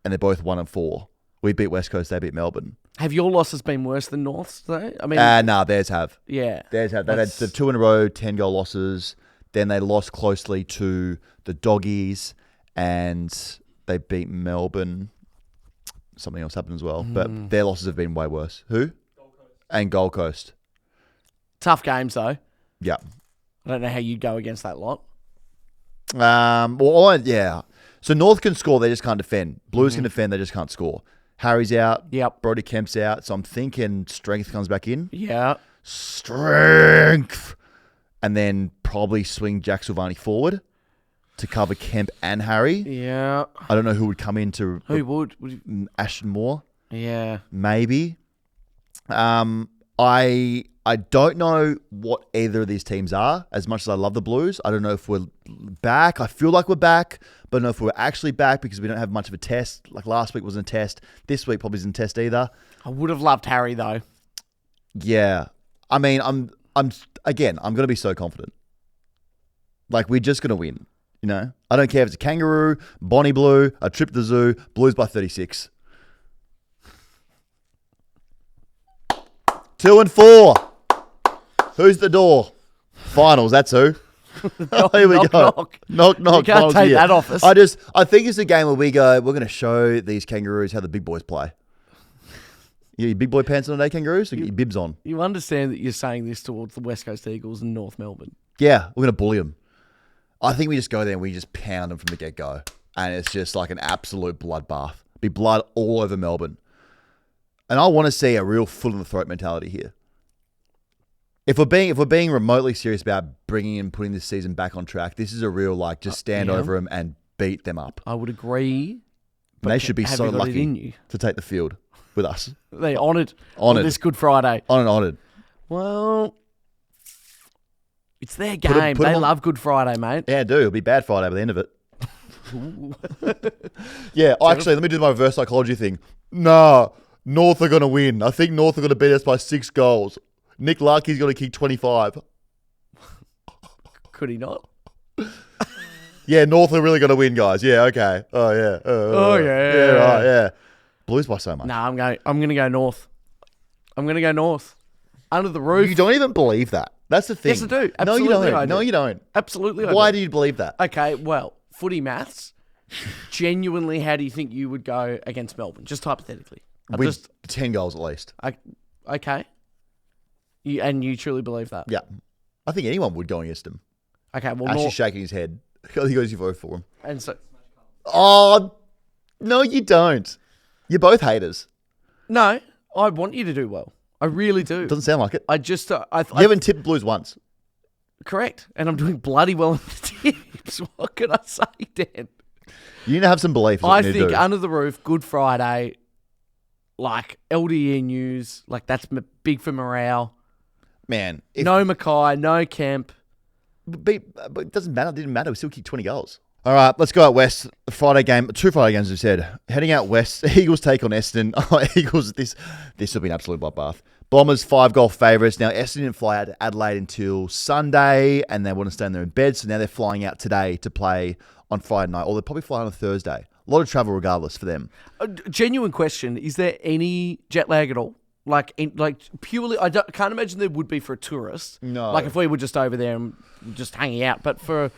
And they're both 1 and 4. We beat West Coast, they beat Melbourne. Have your losses been worse than North's, though? I mean... Nah, theirs have. yeah. Theirs have. They had the 2 in a row, 10-goal losses. Then they lost closely to the Doggies, and they beat Melbourne. Something else happened as well. But their losses have been way worse. Who? Gold Coast. And Gold Coast. Tough games, though. Yeah. I don't know how you'd go against that lot. Yeah. So North can score, they just can't defend. Blues can defend, they just can't score. Harry's out. Yep. Brody Kemp's out. So I'm thinking Strength comes back in. Yeah. Strength. And then probably swing Jack Silvani forward to cover Kemp and Harry. Yeah. I don't know who would come in to... Who would? Would you... Ashton Moore, Yeah. maybe. I don't know what either of these teams are. As much as I love the Blues, I don't know if we're back. I feel like we're back, but I don't know if we're actually back because we don't have much of a test. Like last week wasn't a test. This week probably isn't a test either. I would have loved Harry, though. Yeah. I mean, I'm going to be so confident. Like, we're just going to win, you know? I don't care if it's a kangaroo, Bonnie Blue, a trip to the zoo, Blues by 36. 2 and 4. Who's the door? Finals, that's who. Here we knock, go. knock. Knock, knock. You can't finals take here. that off us. I think it's a game where we go, we're going to show these kangaroos how the big boys play. You got your big boy pants on today, kangaroos? Or get your bibs on? You understand that you're saying this towards the West Coast Eagles and North Melbourne. Yeah, we're going to bully them. I think we just go there and we just pound them from the get-go. And it's just like an absolute bloodbath. Be blood all over Melbourne. And I want to see a real foot in the throat mentality here. If we're being remotely serious about bringing and putting this season back on track, this is a real just stand over them and beat them up. I would agree. And they should be have so you got it in lucky you? to take the field with us. They honoured Honoured. on this Good Friday. Honoured. Well, it's their 'em- game. put 'em They on- love Good Friday, mate. Yeah, I do. It'll be bad Friday by the end of it. Yeah, actually, let me do my reverse psychology thing. Nah, North are going to win. I think North are going to beat us by 6 goals. Nick Larkey's going to kick 25. Could he not? Yeah, North are really going to win, guys. Yeah, okay. Oh, yeah. Yeah, right, yeah. Blues by so much. No, I'm going to go North. I'm going to go North. Under the roof. You don't even believe that. That's the thing. Yes, I do. No, you Absolutely, don't. I do. No, you don't. Absolutely. Why do you believe that? Okay, well, footy maths. Genuinely, how do you think you would go against Melbourne? Just hypothetically. With 10 goals at least. Okay. You truly believe that? Yeah. I think anyone would go against him. Okay, well, Ash is shaking his head. He goes, you vote for him. and so Oh, no, you don't. You're both haters. no, I want you to do well. I really do. Doesn't sound like it. I just You haven't tipped Blues once. correct, and I'm doing bloody well in the tips. What can I say, Dan? You need to have some belief. I think under the roof, Good Friday, like LDE news, like that's big for morale. Man, No Mackay, no Kemp. But it doesn't matter. It didn't matter. We still kicked 20 goals. All right, let's go out west. Friday game, 2 Friday games, as we said. Heading out west, Eagles take on Essendon. Oh, Eagles, this will be an absolute bloodbath. Bombers 5-goal favourites. Now, Essendon didn't fly out to Adelaide until Sunday, and they want to stay in their bed, so now they're flying out today to play on Friday night, or they'll probably fly on a Thursday. A lot of travel regardless for them. A genuine question, is there any jet lag at all? Like purely, can't imagine there would be for a tourist. No. Like if we were just over there and just hanging out. But for an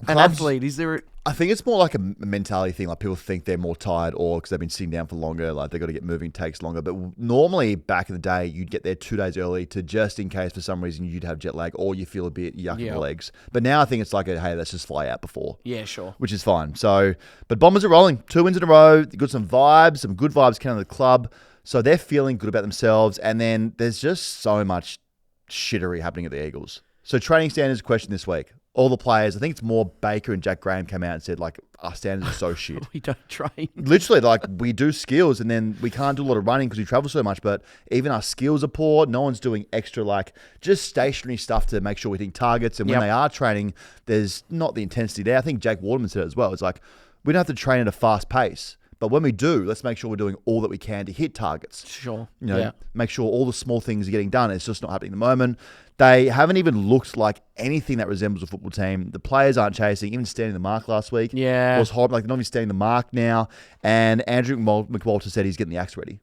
Clubs- athlete, is there... I think it's more like a mentality thing. Like people think they're more tired or because they've been sitting down for longer, like they've got to get moving, takes longer. But normally back in the day, you'd get there 2 days early to just in case for some reason you'd have jet lag or you feel a bit yuck in the legs. But now I think it's like, hey, let's just fly out before. Yeah, sure. Which is fine. So, but Bombers are rolling. 2 wins in a row. They've got some vibes, some good vibes coming out of the club. So they're feeling good about themselves. And then there's just so much shittery happening at the Eagles. So training standards question this week. All the players, I think it's more Baker and Jack Graham came out and said, like, our standards are so shit. We don't train. Literally, like, we do skills and then we can't do a lot of running because we travel so much, but even our skills are poor. No one's doing extra, like, just stationary stuff to make sure we think targets. And when they are training, there's not the intensity there. I think Jake Waterman said it as well. It's like, we don't have to train at a fast pace. But when we do, let's make sure we're doing all that we can to hit targets. Sure. You know, make sure all the small things are getting done. It's just not happening at the moment. They haven't even looked like anything that resembles a football team. The players aren't chasing, even standing the mark last week. Yeah. It was horrible. Like, they're not even standing the mark now. And Andrew McWalter said he's getting the axe ready.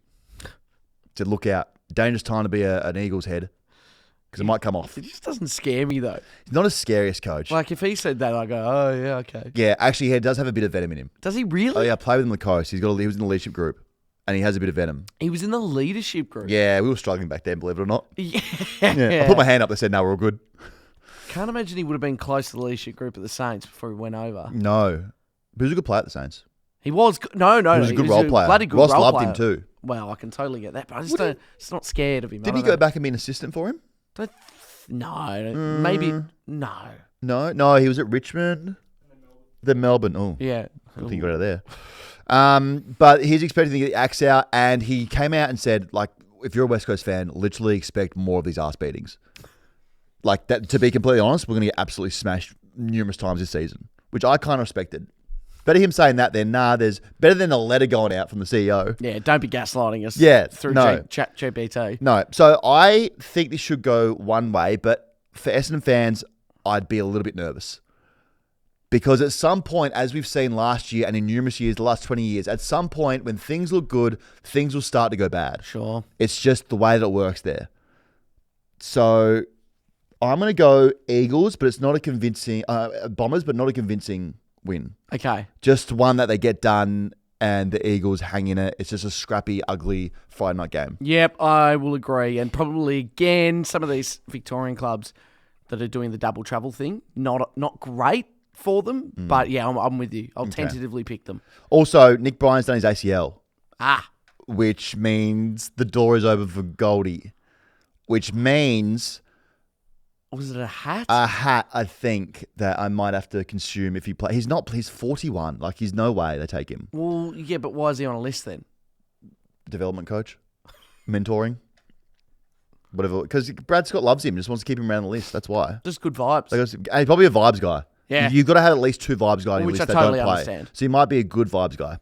Said, look out. Dangerous time to be an Eagles head. Because it might come off. It just doesn't scare me, though. He's not a scariest coach. Like, if he said that, I go, oh, yeah, okay. Yeah, actually, he does have a bit of venom in him. Does he really? Oh, yeah, I played with him on the coast. He was in the leadership group. And he has a bit of venom. He was in the leadership group. Yeah, we were struggling back then, believe it or not. Yeah. I put my hand up. They said, no, we're all good. Can't imagine he would have been close to the leadership group at the Saints before he went over. No. But he was a good player at the Saints. He was. No. He was a good role player. Bloody good Ross role loved player. him too. Well, I can totally get that, but I just don't. It's not scared of him. Did he go back and be an assistant for him? No. Maybe. No. No, he was at Richmond. Then Melbourne. Oh, Yeah. I think he got out of there. But he's expecting to get the axe out, and he came out and said, like, if you're a West Coast fan, literally expect more of these ass beatings. Like that. To be completely honest, we're going to get absolutely smashed numerous times this season, which I kind of respected. Better him saying that than there's better than a letter going out from the CEO. Yeah, don't be gaslighting us. Yeah, through no. Chat GPT. No, so I think this should go one way, but for Essendon fans, I'd be a little bit nervous. Because at some point, as we've seen last year and in numerous years, the last 20 years, at some point when things look good, things will start to go bad. Sure. It's just the way that it works there. So I'm going to go Eagles, but it's not a convincing, Bombers, but not a convincing win. Okay. Just one that they get done and the Eagles hang in it. It's just a scrappy, ugly Friday night game. Yep, I will agree. And probably, again, some of these Victorian clubs that are doing the double travel thing, not great for them. But yeah, I'm with you. I'll tentatively pick them. Also, Nick Bryan's done his ACL. Ah. Which means the door is open for Goldie. Which means Was it a hat? a hat, I think, that I might have to consume if he play. He's 41. Like, he's no way they take him. Well, yeah, but why is he on a list then? Development coach. Mentoring. Whatever. Because Brad Scott loves him. Just wants to keep him around the list. That's why. Just good vibes. And he's probably a vibes guy. Yeah. You've got to have at least 2 vibes guys on your Which list I that totally don't play. understand. So he might be a good vibes guy.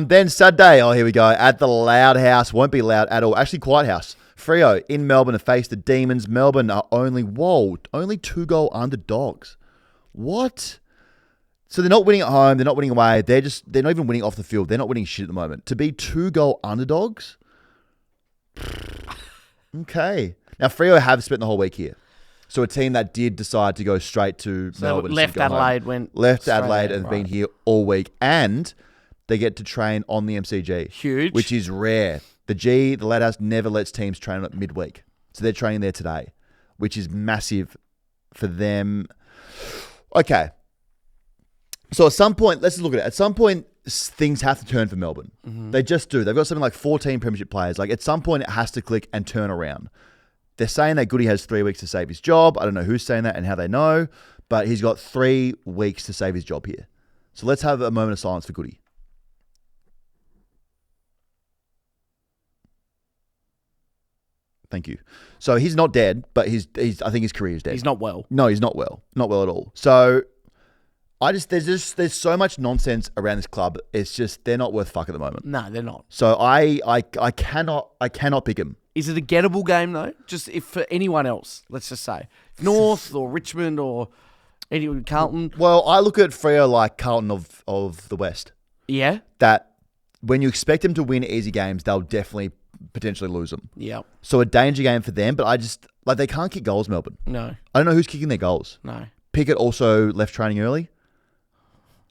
Then Saturday, here we go. At the Loud House. Won't be loud at all. Actually, Quiet House. Freo in Melbourne to face the Demons. Melbourne are only 2-goal underdogs. What? So they're not winning at home. They're not winning away. They're not even winning off the field. They're not winning shit at the moment. To be 2-goal underdogs? Okay. Now, Freo have spent the whole week here. So a team that did decide to go straight to Melbourne. Left Adelaide, left Adelaide and been here all week. And they get to train on the MCG. Huge. Which is rare. The Loud House never lets teams train at midweek. So they're training there today, which is massive for them. Okay. So at some point, let's look at it. At some point, things have to turn for Melbourne. Mm-hmm. They just do. They've got something like 14 premiership players. Like, at some point, it has to click and turn around. They're saying that Goody has 3 weeks to save his job. I don't know who's saying that and how they know, but he's got 3 weeks to save his job here. So let's have a moment of silence for Goody. Thank you. So he's not dead, but he's I think his career is dead. He's not well. No, he's not well. Not well at all. So there's so much nonsense around this club. It's just they're not worth fuck at the moment. No, they're not. So I cannot pick him. Is it a gettable game though? Just if for anyone else, let's just say North or Richmond or anyone, Carlton. Well, I look at Freo like Carlton of the West. Yeah. That when you expect them to win easy games, they'll definitely potentially lose them. Yeah. So a danger game for them, but I just they can't kick goals, Melbourne. No. I don't know who's kicking their goals. No. Pickett also left training early.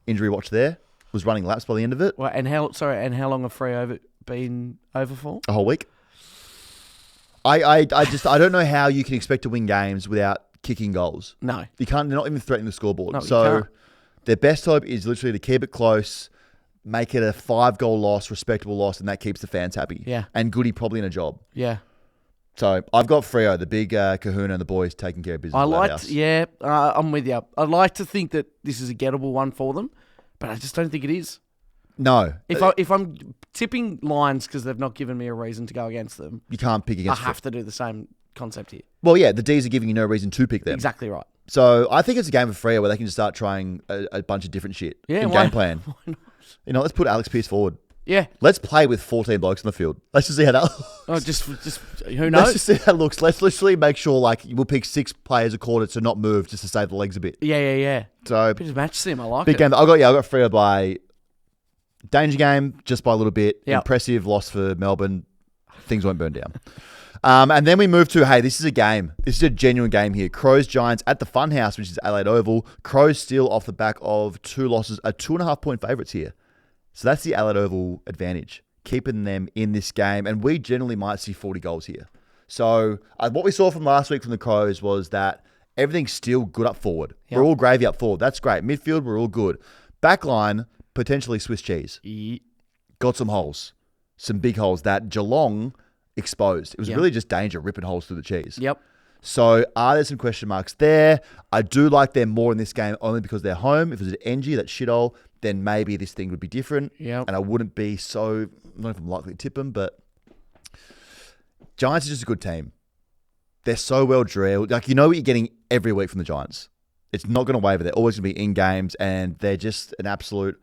Injury watch there. Was running laps by the end of it. Well, and how long have Freo been over for? A whole week. I don't know how you can expect to win games without kicking goals. No. You can't. They're not even threatening the scoreboard. No, you so can't. their best hope is literally to keep it close, make it a 5-goal loss, respectable loss, and that keeps the fans happy. Yeah. And Goody probably in a job. Yeah. So I've got Freo, the big kahuna, and the boys taking care of business. I'm with you. I'd like to think that this is a gettable one for them, but I just don't think it is. No. If I'm tipping lines because they've not given me a reason to go against them, You can't pick I against have to do the same concept here. Well, yeah, the D's are giving you no reason to pick them. Exactly right. So I think it's a game of Freo where they can just start trying a bunch of different shit in why- game plan. Why not? You know, let's put Alex Pearce forward. Yeah. Let's play with 14 blokes on the field. Let's just see how that looks. Oh, just who Let's knows? just see how it looks. Let's literally make sure we'll pick 6 players a quarter to not move just to save the legs a bit. Yeah. So Bit of match sim. I like big it. game. I got Freo by danger game just by a little bit. Yep. Impressive loss for Melbourne. Things won't burn down. And then we move to, hey, this is a game. This is a genuine game here. Crows Giants at the Funhouse, which is Adelaide Oval. Crows still off the back of 2 losses, are 2.5-point favourites here. So that's the Adelaide Oval advantage, keeping them in this game. And we generally might see 40 goals here. So what we saw from last week from the Crows was that everything's still good up forward. Yep. We're all gravy up forward. That's great. Midfield, we're all good. Backline, potentially Swiss cheese. Got some holes. Some big holes that Geelong exposed. It was really just danger ripping holes through the cheese. Yep. So are there some question marks there? I do like them more in this game only because they're home. If it was at NG, that shithole, then maybe this thing would be different. Yep. And I wouldn't be so, I don't know if I'm likely to tip them, but Giants is just a good team. They're so well drilled. You know what you're getting every week from the Giants. It's not going to waver. They're always going to be in games, and they're just an absolute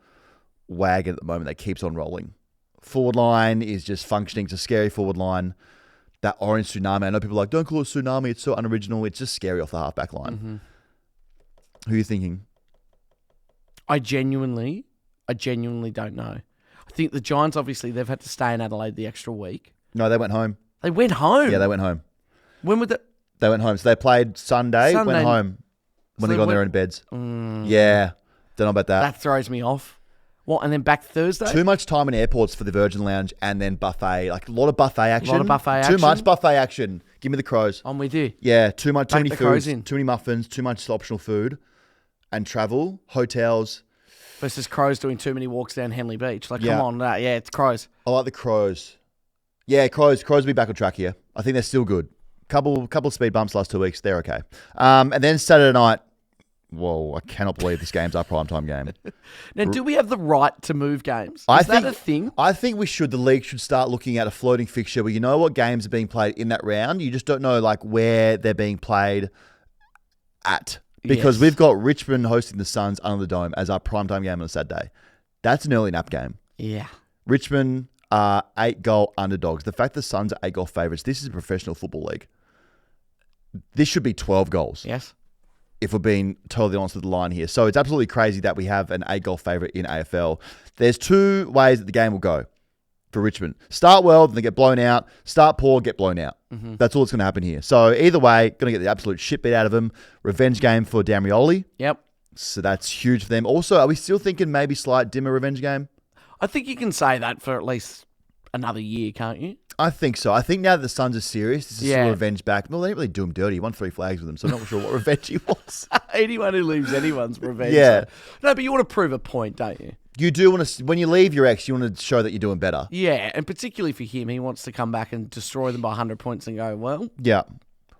wagon at the moment that keeps on rolling. Forward line is just functioning. It's a scary forward line. That orange tsunami. I know people are like, don't call it tsunami. It's so unoriginal. It's just scary off the halfback line. Mm-hmm. Who are you thinking? I genuinely don't know. I think the Giants, obviously, they've had to stay in Adelaide the extra week. No, they went home. They went home. Yeah, they went home. When would that? They went home. So they played Sunday. Went home when they got in their own beds. Yeah. Don't know about that. That throws me off. What? And then back Thursday? Too much time in airports for the Virgin Lounge and then buffet. Like a lot of buffet action. Too much buffet action. Give me the Crows. I'm with you. Yeah, too much. Too Back many the foods. Crows in. Too many muffins. Too much optional food. And travel. Hotels. Versus Crows doing too many walks down Henley Beach. Like, Yeah. come on. Yeah, it's Crows. I like the Crows. Yeah, Crows will be back on track here. I think they're still good. Couple of speed bumps last 2 weeks. They're okay. And then Saturday night. Whoa, I cannot believe this game's our primetime game. Now, do we have the right to move games? I Is that think- a thing? I think we should. The league should start looking at a floating fixture where you know what games are being played in that round. You just don't know like where they're being played at. Because Yes. we've got Richmond hosting the Suns under the Dome as our primetime game on a Saturday. That's an early nap game. Yeah. Richmond are 8-goal underdogs. The fact the Suns are 8-goal favourites, this is a professional football league. This should be 12 goals. Yes. If we're being totally honest with the line here. So it's absolutely crazy that we have an 8-goal favourite in AFL. There's 2 ways that the game will go for Richmond. Start well, then they get blown out. Start poor, get blown out. Mm-hmm. That's all that's going to happen here. So either way, going to get the absolute shit beat out of them. Revenge game for Damrioli. Yep. So that's huge for them. Also, are we still thinking maybe slight dimmer revenge game? I think you can say that for at least another year, can't you? I think so. I think now that the Suns are serious, this is Yeah. still revenge back. Well, they didn't really do him dirty. He won 3 flags with them, so I'm not sure what revenge he wants. Anyone who leaves anyone's revenge. Yeah. No, but you want to prove a point, don't you? You do want to, when you leave your ex, you want to show that you're doing better. Yeah, and particularly for him, he wants to come back and destroy them by 100 points and go, well, Yeah.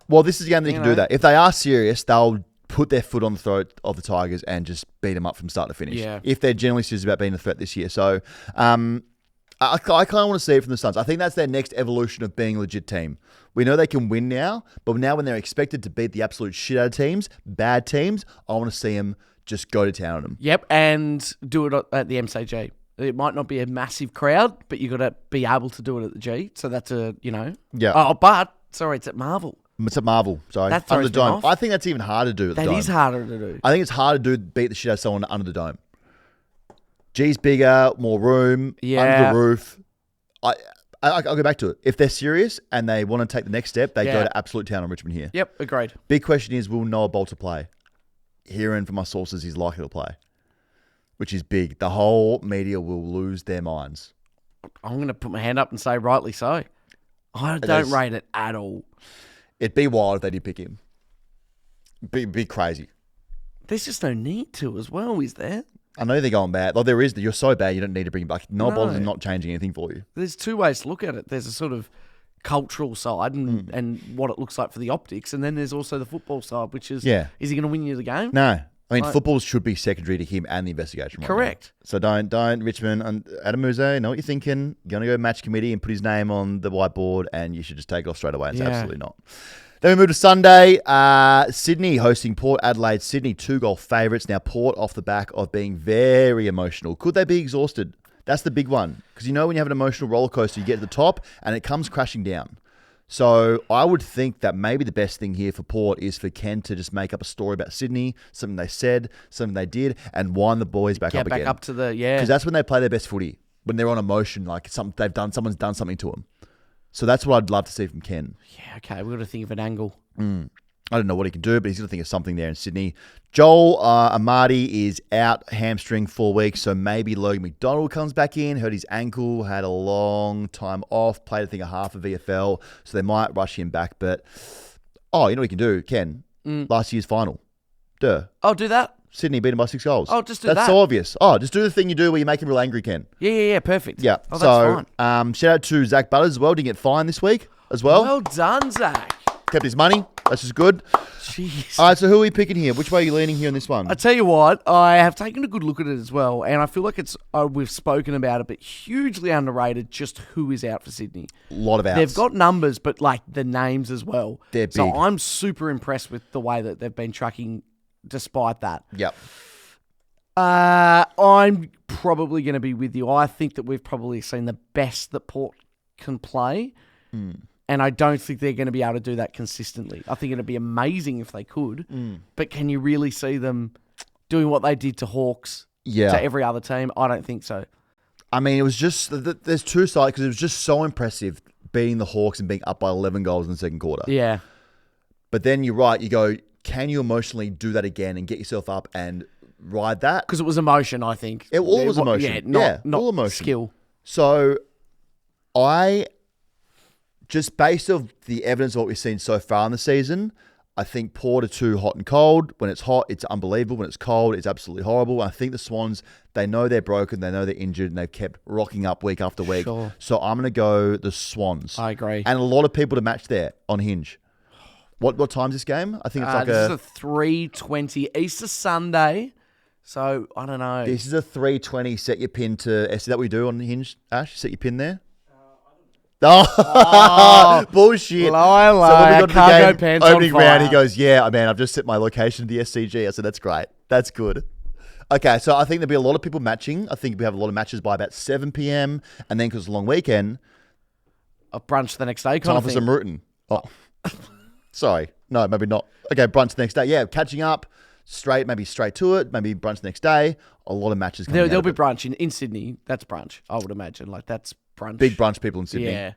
Well, this is a game that you can know. do that. If they are serious, they'll put their foot on the throat of the Tigers and just beat them up from start to finish. Yeah. If they're generally serious about being a threat this year. So I kind of want to see it from the Suns. I think that's their next evolution of being a legit team. We know they can win now, but now when they're expected to beat the absolute shit out of teams, bad teams, I want to see them just go to town on them. Yep, and do it at the MCG. It might not be a massive crowd, but you got to be able to do it at the G. So that's Yeah. Oh, but sorry, it's at Marvel. It's at Marvel, sorry. That Under throws the me dome. off. I think that's even harder to do at the That dome. is harder to do. I think it's harder to beat the shit out of someone under the dome. G's bigger, more room, Yeah. under the roof. I'll go back to it. If they're serious and they want to take the next step, they go Yeah. to absolute town on Richmond here. Yep, agreed. Big question is, will Noah Bolter play? Hearing from my sources, he's likely to play, which is big. The whole media will lose their minds. I'm going to put my hand up and say rightly so. I don't rate it at all. It'd be wild if they did pick him. Be crazy. There's just no need to as well, is there? I know they're going bad. Like there is. You're so bad, you don't need to bring him back. Noah No. Bolter's not changing anything for you. There's two ways to look at it. There's a sort of cultural side and what it looks like for the optics, and then there's also the football side, which is, is he going to win you the game? No. I mean, Right. football should be secondary to him and the investigation. Right Correct. now. So don't Richmond and Adam Muzo, know what you're thinking. You're going to go match committee and put his name on the whiteboard, and you should just take it off straight away. It's Yeah. absolutely not. Then we move to Sunday. Sydney hosting Port Adelaide. Sydney 2-goal favourites. Now Port off the back of being very emotional. Could they be exhausted? That's the big one. Because you know when you have an emotional roller coaster, you get to the top and it comes crashing down. So I would think that maybe the best thing here for Port is for Ken to just make up a story about Sydney, something they said, something they did, and wind the boys back Get up back again. up to the, Because that's when they play their best footy, when they're on emotion, like someone's done something to them. So that's what I'd love to see from Ken. Yeah, okay, we've got to think of an angle. I don't know what he can do, but he's going to think of something there in Sydney. Joel Amadi is out, hamstring 4 weeks, so maybe Logan McDonald comes back in, hurt his ankle, had a long time off, played I think a half of VFL, so they might rush him back. But, you know what he can do, Ken? Last year's final. Duh. Oh, do that? Sydney beat him by 6 goals. Oh, just do That's that. so obvious. Just do the thing you do where you make him real angry, Ken. Yeah, perfect. Yeah. Oh, so, that's fine. shout out to Zach Butters as well. Didn't get fined this week as well. Well done, Zach. Kept his money. That's just good. Jeez. All right, so who are we picking here? Which way are you leaning here on this one? I tell you what, I have taken a good look at it as well, and I feel like it's we've spoken about it, but hugely underrated just who is out for Sydney. A lot of outs. They've got numbers, but like the names as well. They're big. So I'm super impressed with the way that they've been tracking despite that. Yep. I'm probably going to be with you. I think that we've probably seen the best that Port can play. And I don't think they're going to be able to do that consistently. I think it'd be amazing if they could. But can you really see them doing what they did to Hawks to every other team? I don't think so. I mean, it was just, there's two sides because it was just so impressive beating the Hawks and being up by 11 goals in the second quarter. Yeah. But then you're right, you go, can you emotionally do that again and get yourself up and ride that? Because it was emotion, I think. It all was emotion. Yeah, not all emotion. skill. So just based on the evidence of what we've seen so far in the season, I think Port are too hot and cold. When it's hot, it's unbelievable. When it's cold, it's absolutely horrible. I think the Swans, they know they're broken, they know they're injured, and they've kept rocking up week after week. Sure. So I'm going to go the Swans. I agree. And a lot of people to match there on Hinge. What time's this game? I think it's like this is a 3:20 Easter Sunday. So, I don't know. This is a 3:20. Set your pin to... Is that what we do on Hinge, Ash? Set your pin there? Oh, bullshit. Lila, So when we got to the cargo game pants on opening round, he fire. goes, yeah, man, I've just set my location to the SCG. I said, that's great. That's good. Okay, so I think there'll be a lot of people matching. I think we have a lot of matches by about 7 p.m. And then because it's a long weekend, A brunch the next day kind time of for thing. some rooting. Oh, sorry. No, maybe not. Okay, brunch the next day. Yeah, catching up, maybe straight to it, maybe brunch the next day. A lot of matches coming There'll out be of it. brunch in Sydney. That's brunch, I would imagine. Like, that's brunch. Big brunch people in Sydney. Yeah.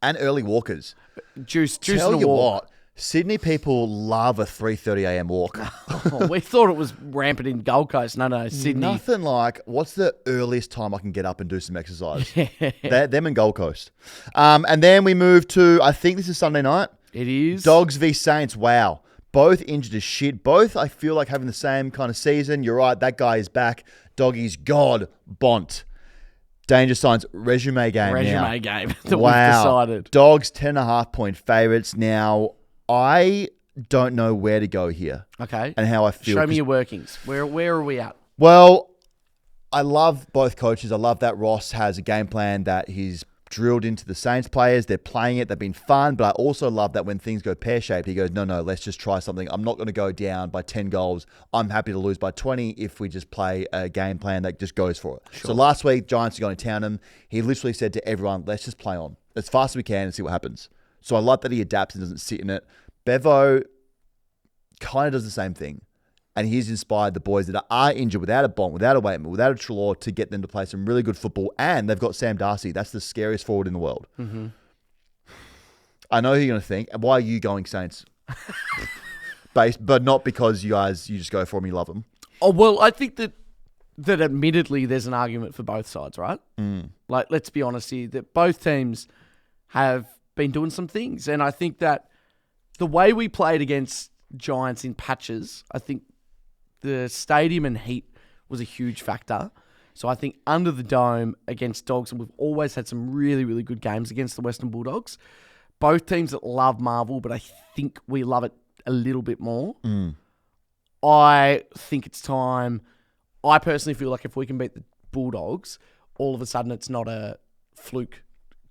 And early walkers. Juice Tell and a you walk. what, Sydney people love a 3:30 a.m. walk. Oh, we thought it was rampant in Gold Coast. No, Sydney. Nothing like, what's the earliest time I can get up and do some exercise? Them and Gold Coast. And then we move to, I think this is Sunday night. It is. Dogs v Saints. Wow. Both injured as shit. Both, I feel like, having the same kind of season. You're right, that guy is back. Doggy's God, Bont. Danger Signs resume game now. Resume game that Wow. we've decided. Dogs 10.5 point favourites. Now, I don't know where to go here Okay. and how I feel. Show me your workings. Where are we at? Well, I love both coaches. I love that Ross has a game plan that he's drilled into the Saints players. They're playing it. They've been fun. But I also love that when things go pear-shaped, he goes, no, let's just try something. I'm not going to go down by 10 goals. I'm happy to lose by 20 if we just play a game plan that just goes for it. Sure. So last week, Giants are going to town him. He literally said to everyone, let's just play on as fast as we can and see what happens. So I love that he adapts and doesn't sit in it. Bevo kind of does the same thing. And he's inspired the boys that are injured without a Bont, without a Waitman, without a Treloar to get them to play some really good football. And they've got Sam Darcy. That's the scariest forward in the world. Mm-hmm. I know who you're going to think. Why are you going Saints? But not because you just go for them, you love them. Oh, well, I think that admittedly there's an argument for both sides, right? Like, let's be honest here, that both teams have been doing some things. And I think that the way we played against Giants in patches, I think the stadium and heat was a huge factor. So I think under the dome against Dogs, and we've always had some really, really good games against the Western Bulldogs. Both teams that love Marvel, but I think we love it a little bit more. I think it's time. I personally feel like if we can beat the Bulldogs, all of a sudden it's not a fluke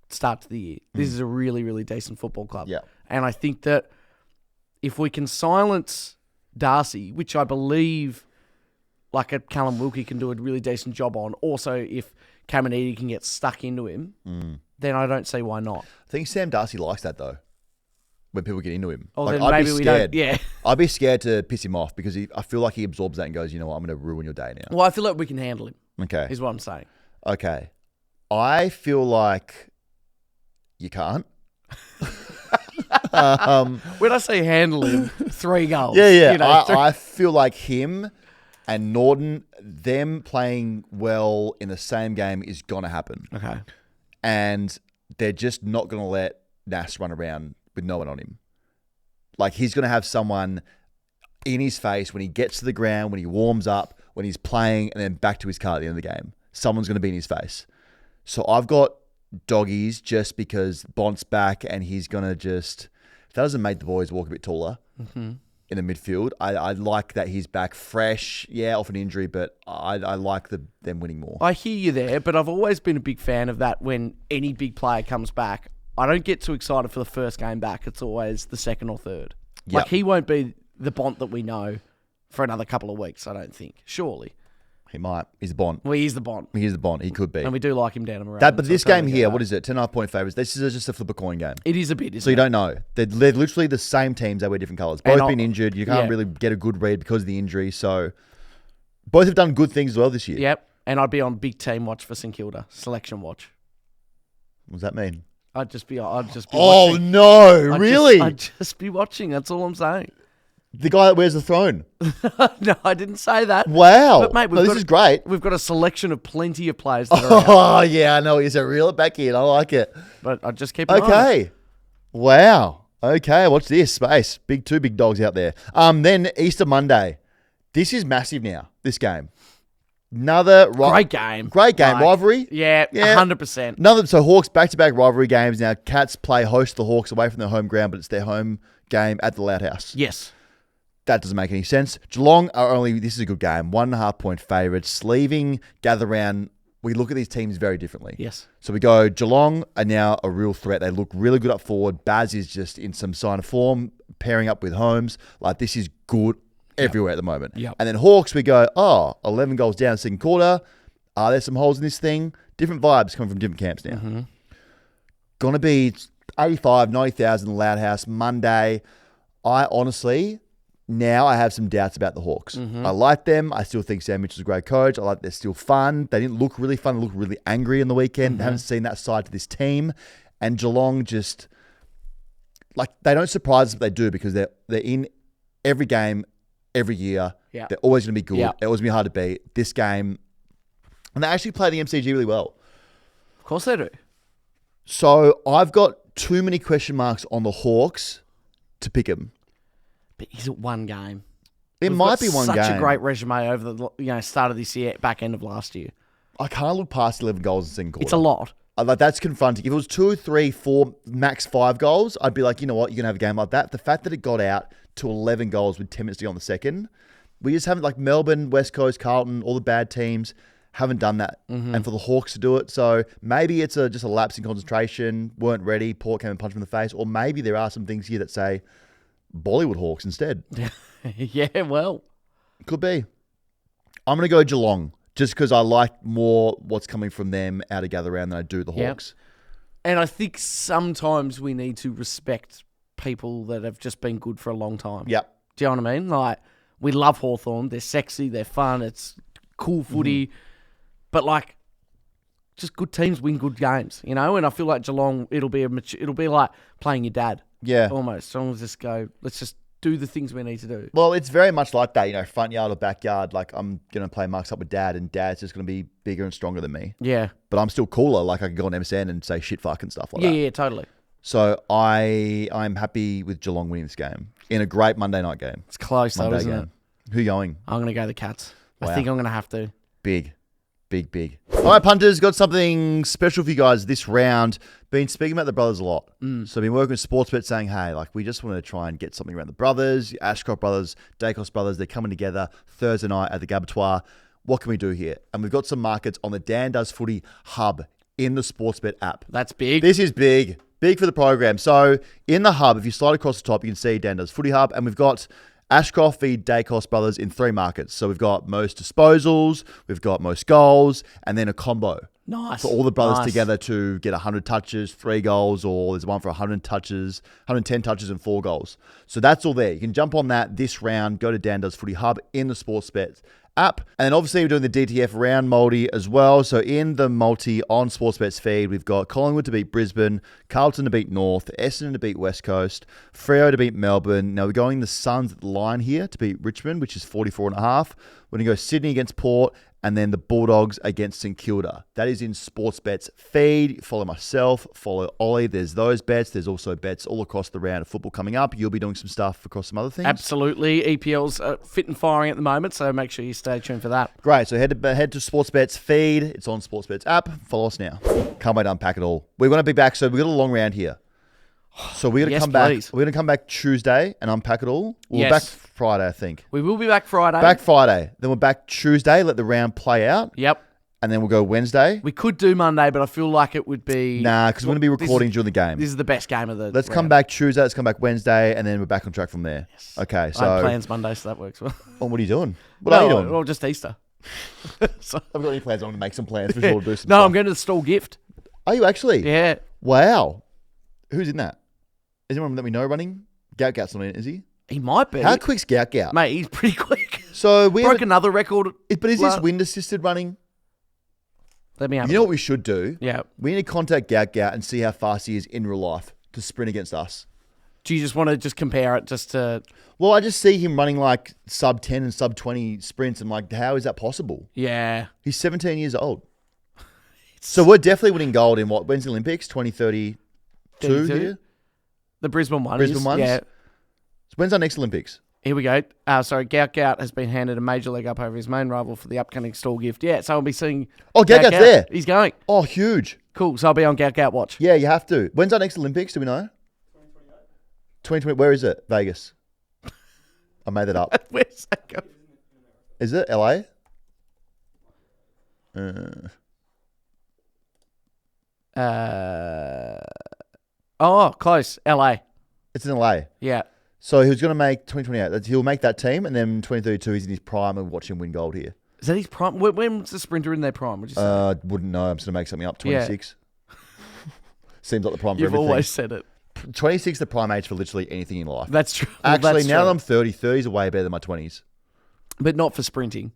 start to the year. This is a really, really decent football club. Yeah. And I think that if we can silence Darcy, which I believe like a Callum Wilkie can do a really decent job on, also if Caminiti can get stuck into him, then I don't see why not. I think Sam Darcy likes that, though, when people get into him. Oh, like, then maybe we don't. Yeah. I'd be scared to piss him off because I feel like he absorbs that and goes, you know what, I'm going to ruin your day now. Well, I feel like we can handle him, Okay. is what I'm saying. Okay. I feel like you can't. When I say handle him, 3 goals. Yeah. You know, I feel like him and Norden, them playing well in the same game is going to happen. Okay. And they're just not going to let Nas run around with no one on him. Like, he's going to have someone in his face when he gets to the ground, when he warms up, when he's playing, and then back to his car at the end of the game. Someone's going to be in his face. So I've got Doggies just because Bont's back and he's going to just... That doesn't make the boys walk a bit taller in the midfield. I like that he's back fresh, off an injury, but I like them winning more. I hear you there, but I've always been a big fan of that when any big player comes back. I don't get too excited for the first game back. It's always the second or third. Yep. Like, he won't be the Bont that we know for another couple of weeks, I don't think. Surely. He might. He's the Bont. Well, he's the Bont. He is the Bont. He could be. And we do like him down in Maroon. But this game here, what is it? 10.5-point favourites. This is just a flip a coin game. It is a bit, isn't So you it? don't know. They're literally the same teams. They wear different colours. Both been injured. You can't really get a good read because of the injury. So both have done good things as well this year. Yep. And I'd be on big team watch for St Kilda. Selection watch. What does that mean? I'd just be Oh, watching. no. Really? I'd just be watching. That's all I'm saying. The guy that wears the throne. No, I didn't say that. Wow. But, mate, this is great. We've got a selection of plenty of players that are out. Oh, yeah, I know. He's a reel it back in. I like it. But I just keep an eye on it. Okay. Wow. Okay, watch this space. Two big dogs out there. Then Easter Monday. This is massive now, this game. Another Great game. Great game. Like, Rivalry. Yeah, 100%. So Hawks back-to-back rivalry games. Now Cats host the Hawks away from their home ground, but it's their home game at the Loud House. Yes. That doesn't make any sense. Geelong this is a good game, 1.5-point favourites. Sleeving, gather round. We look at these teams very differently. Yes. So we go, Geelong are now a real threat. They look really good up forward. Baz is just in some sign of form, pairing up with Holmes. Like, this is good everywhere at the moment. Yep. And then Hawks, we go, 11 goals down second quarter. Are there some holes in this thing? Different vibes coming from different camps now. Mm-hmm. Going to be 85, 90,000 Loud House Monday. I honestly... Now I have some doubts about the Hawks. I like them. I still think Sam Mitchell's a great coach. I like they're still fun. They didn't look really fun. They looked really angry in the weekend. Haven't seen that side to this team. And Geelong just, like, they don't surprise us if they do because they're in every game, every year. Yeah. They're always going to be good. Yeah. They're always going to be hard to beat. This game, and they actually play the MCG really well. Of course they do. So I've got too many question marks on the Hawks to pick them. But is it one game? It We've might got be one such game. a great resume over the start of this year, back end of last year. I can't look past 11 goals in second quarter. It's a lot. Like that's confronting. If it was 2, 3, 4, max 5 goals, I'd be like, you know what, you're gonna have a game like that. The fact that it got out to 11 goals with 10 minutes to go on the second, we just haven't, like Melbourne, West Coast, Carlton, all the bad teams haven't done that. And for the Hawks to do it, so maybe it's just a lapse in concentration, weren't ready, Port came and punched them in the face, or maybe there are some things here that say Bollywood Hawks instead. Yeah, well. Could be. I'm going to go Geelong, just because I like more what's coming from them out of gather round than I do the Hawks. And I think sometimes we need to respect people that have just been good for a long time. Yep. Do you know what I mean? Like, we love Hawthorn. They're sexy. They're fun. It's cool footy. But, like, just good teams win good games, you know? And I feel like Geelong, it'll be like playing your dad. Yeah. Almost. So let's just go, let's just do the things we need to do. Well, it's very much like that, you know, front yard or backyard. Like, I'm going to play marks up with dad, and dad's just going to be bigger and stronger than me. Yeah. But I'm still cooler. Like, I can go on MSN and say shit fuck and stuff like that. Yeah, totally. So I'm happy with Geelong winning this game in a great Monday night game. It's close, though, isn't it? Who you going? I'm going to go the Cats. Wow. I think I'm going to have to. Big. All right, punters, got something special for you guys this round. Been speaking about the brothers a lot. So I've been working with Sportsbet saying, hey, like we just want to try and get something around the brothers, Ashcroft brothers, Dacos brothers. They're coming together Thursday night at the Gabatoir. What can we do here? And we've got some markets on the Dan Does Footy hub in the Sportsbet app. That's big. This is big. Big for the program. So in the hub, if you slide across the top, you can see Dan Does Footy hub. And we've got Ashcroft v Dacos brothers in 3 markets. So we've got most disposals, we've got most goals, and then a combo. Nice. For all the brothers Nice. together to get 100 touches, 3 goals, or there's one for 100 touches, 110 touches and 4 goals. So that's all there. You can jump on that this round, go to Dan Does Footy Hub in the Sportsbet app. And then obviously we're doing the DTF round multi as well. So in the multi on Sportsbet's feed, we've got Collingwood to beat Brisbane, Carlton to beat North, Essendon to beat West Coast, Freo to beat Melbourne. Now we're going the Suns at the line here to beat Richmond, which is 44.5. We're going to go Sydney against Port, and then the Bulldogs against St Kilda. That is in Sportsbet's feed. Follow myself, follow Ollie. There's those bets. There's also bets all across the round of football coming up. You'll be doing some stuff across some other things. Absolutely. EPL's fit and firing at the moment, so make sure you stay tuned for that. Great. So head to Sportsbet's feed. It's on Sportsbet's app. Follow us now. Can't wait to unpack it all. We're going to be back. So we've got a long round here. So we're going to Yes, come back. please. We're going to come back Tuesday and unpack it all. We're Yes. back Friday, I think. We will be back Friday. Back Friday. Then we're back Tuesday. Let the round play out. Yep. And then we'll go Wednesday. We could do Monday, but I feel like it would be... Nah, because we're going to be recording during the game. This is the best game of the Let's round. come back Tuesday. Let's come back Wednesday, and then we're back on track from there. Yes. Okay, so I have plans Monday, so that works well. Oh, what are you doing? What are you doing? Well, just Easter. So, I've got any plans. I'm going to make some plans for sure to do some no, stuff. I'm going to the stall gift. Are you actually? Yeah. Wow. Who's in that? Is anyone that we know running? Gout's not in it, is he? He might be. How quick's Gout? Mate, he's pretty quick. So we Broke have another record. but is this wind assisted running? Let me have You know what we should do? Yeah. We need to contact Gout and see how fast he is in real life to sprint against us. Do you just want to just compare it just to... Well, I just see him running like sub 10 and sub 20 sprints. I'm like, how is that possible? Yeah. He's 17 years old. So we're definitely winning gold in what? When's the Olympics? 2032 here? The Brisbane one. Brisbane ones? Yeah. So when's our next Olympics? Here we go. Sorry, Gout has been handed a major leg up over his main rival for the upcoming stall gift. Yeah, so I'll be seeing... Oh, Gout's there. He's going. Oh, huge. Cool, so I'll be on Gout watch. Yeah, you have to. When's our next Olympics? Do we know? 2020. Where is it? Vegas. I made that up. Where's that going? Is it LA? Close. LA. It's in LA. Yeah. So he was going to make 2028. He'll make that team, and then 2032 he's in his prime and watch him win gold here. Is that his prime? When's the sprinter in their prime? Would you say? Wouldn't know. I'm just going to make something up. 26. Seems like the prime for You've everything. always said it. 26 the prime age for literally anything in life. That's true. Well, Actually, that's now true. that I'm 30, 30s are way better than my 20s. But not for sprinting.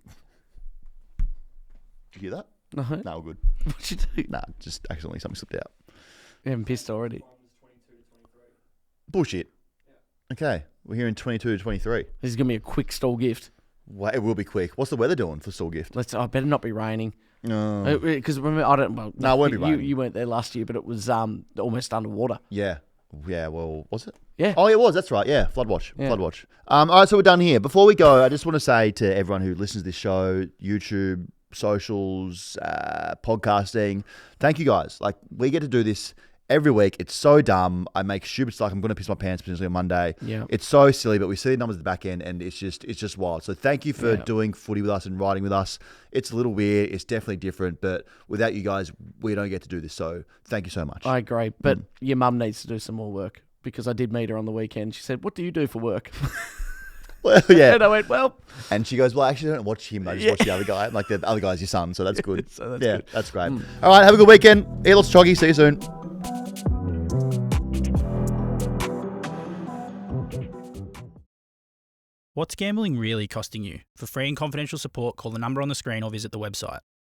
Did you hear that? No. No, we're good. What'd you do? Nah, just accidentally something slipped out. You haven't pissed already. Bullshit. Okay, we're here in 22 to 23. This is going to be a quick stall gift. Well, it will be quick. What's the weather doing for Soul Gift? I better not be raining. No. Because remember, I don't... Well, No, it won't be raining. You weren't there last year, but it was almost underwater. Yeah. Yeah, well, was it? Yeah. Oh, it was. That's right. Yeah, Flood Watch. Yeah. Flood Watch. All right, so we're done here. Before we go, I just want to say to everyone who listens to this show, YouTube, socials, podcasting. Thank you guys. Like, we get to do this every week. It's so dumb. I make stupid stuff. I'm going to piss my pants potentially on Monday. Yeah. It's so silly, but we see the numbers at the back end, and it's just wild. So thank you for doing footy with us and riding with us. It's a little weird. It's definitely different, but without you guys, we don't get to do this. So thank you so much. I agree, but your mum needs to do some more work, because I did meet her on the weekend. She said, "What do you do for work?" Well, yeah. And I went, "Well," and she goes, "Well, actually, I don't watch him. I just watch the other guy. Like, the other guy's your son, so that's good." So that's good. good. That's great. All right, have a good weekend. Eat lots of choggy. See you soon. What's gambling really costing you? For free and confidential support, call the number on the screen or visit the website.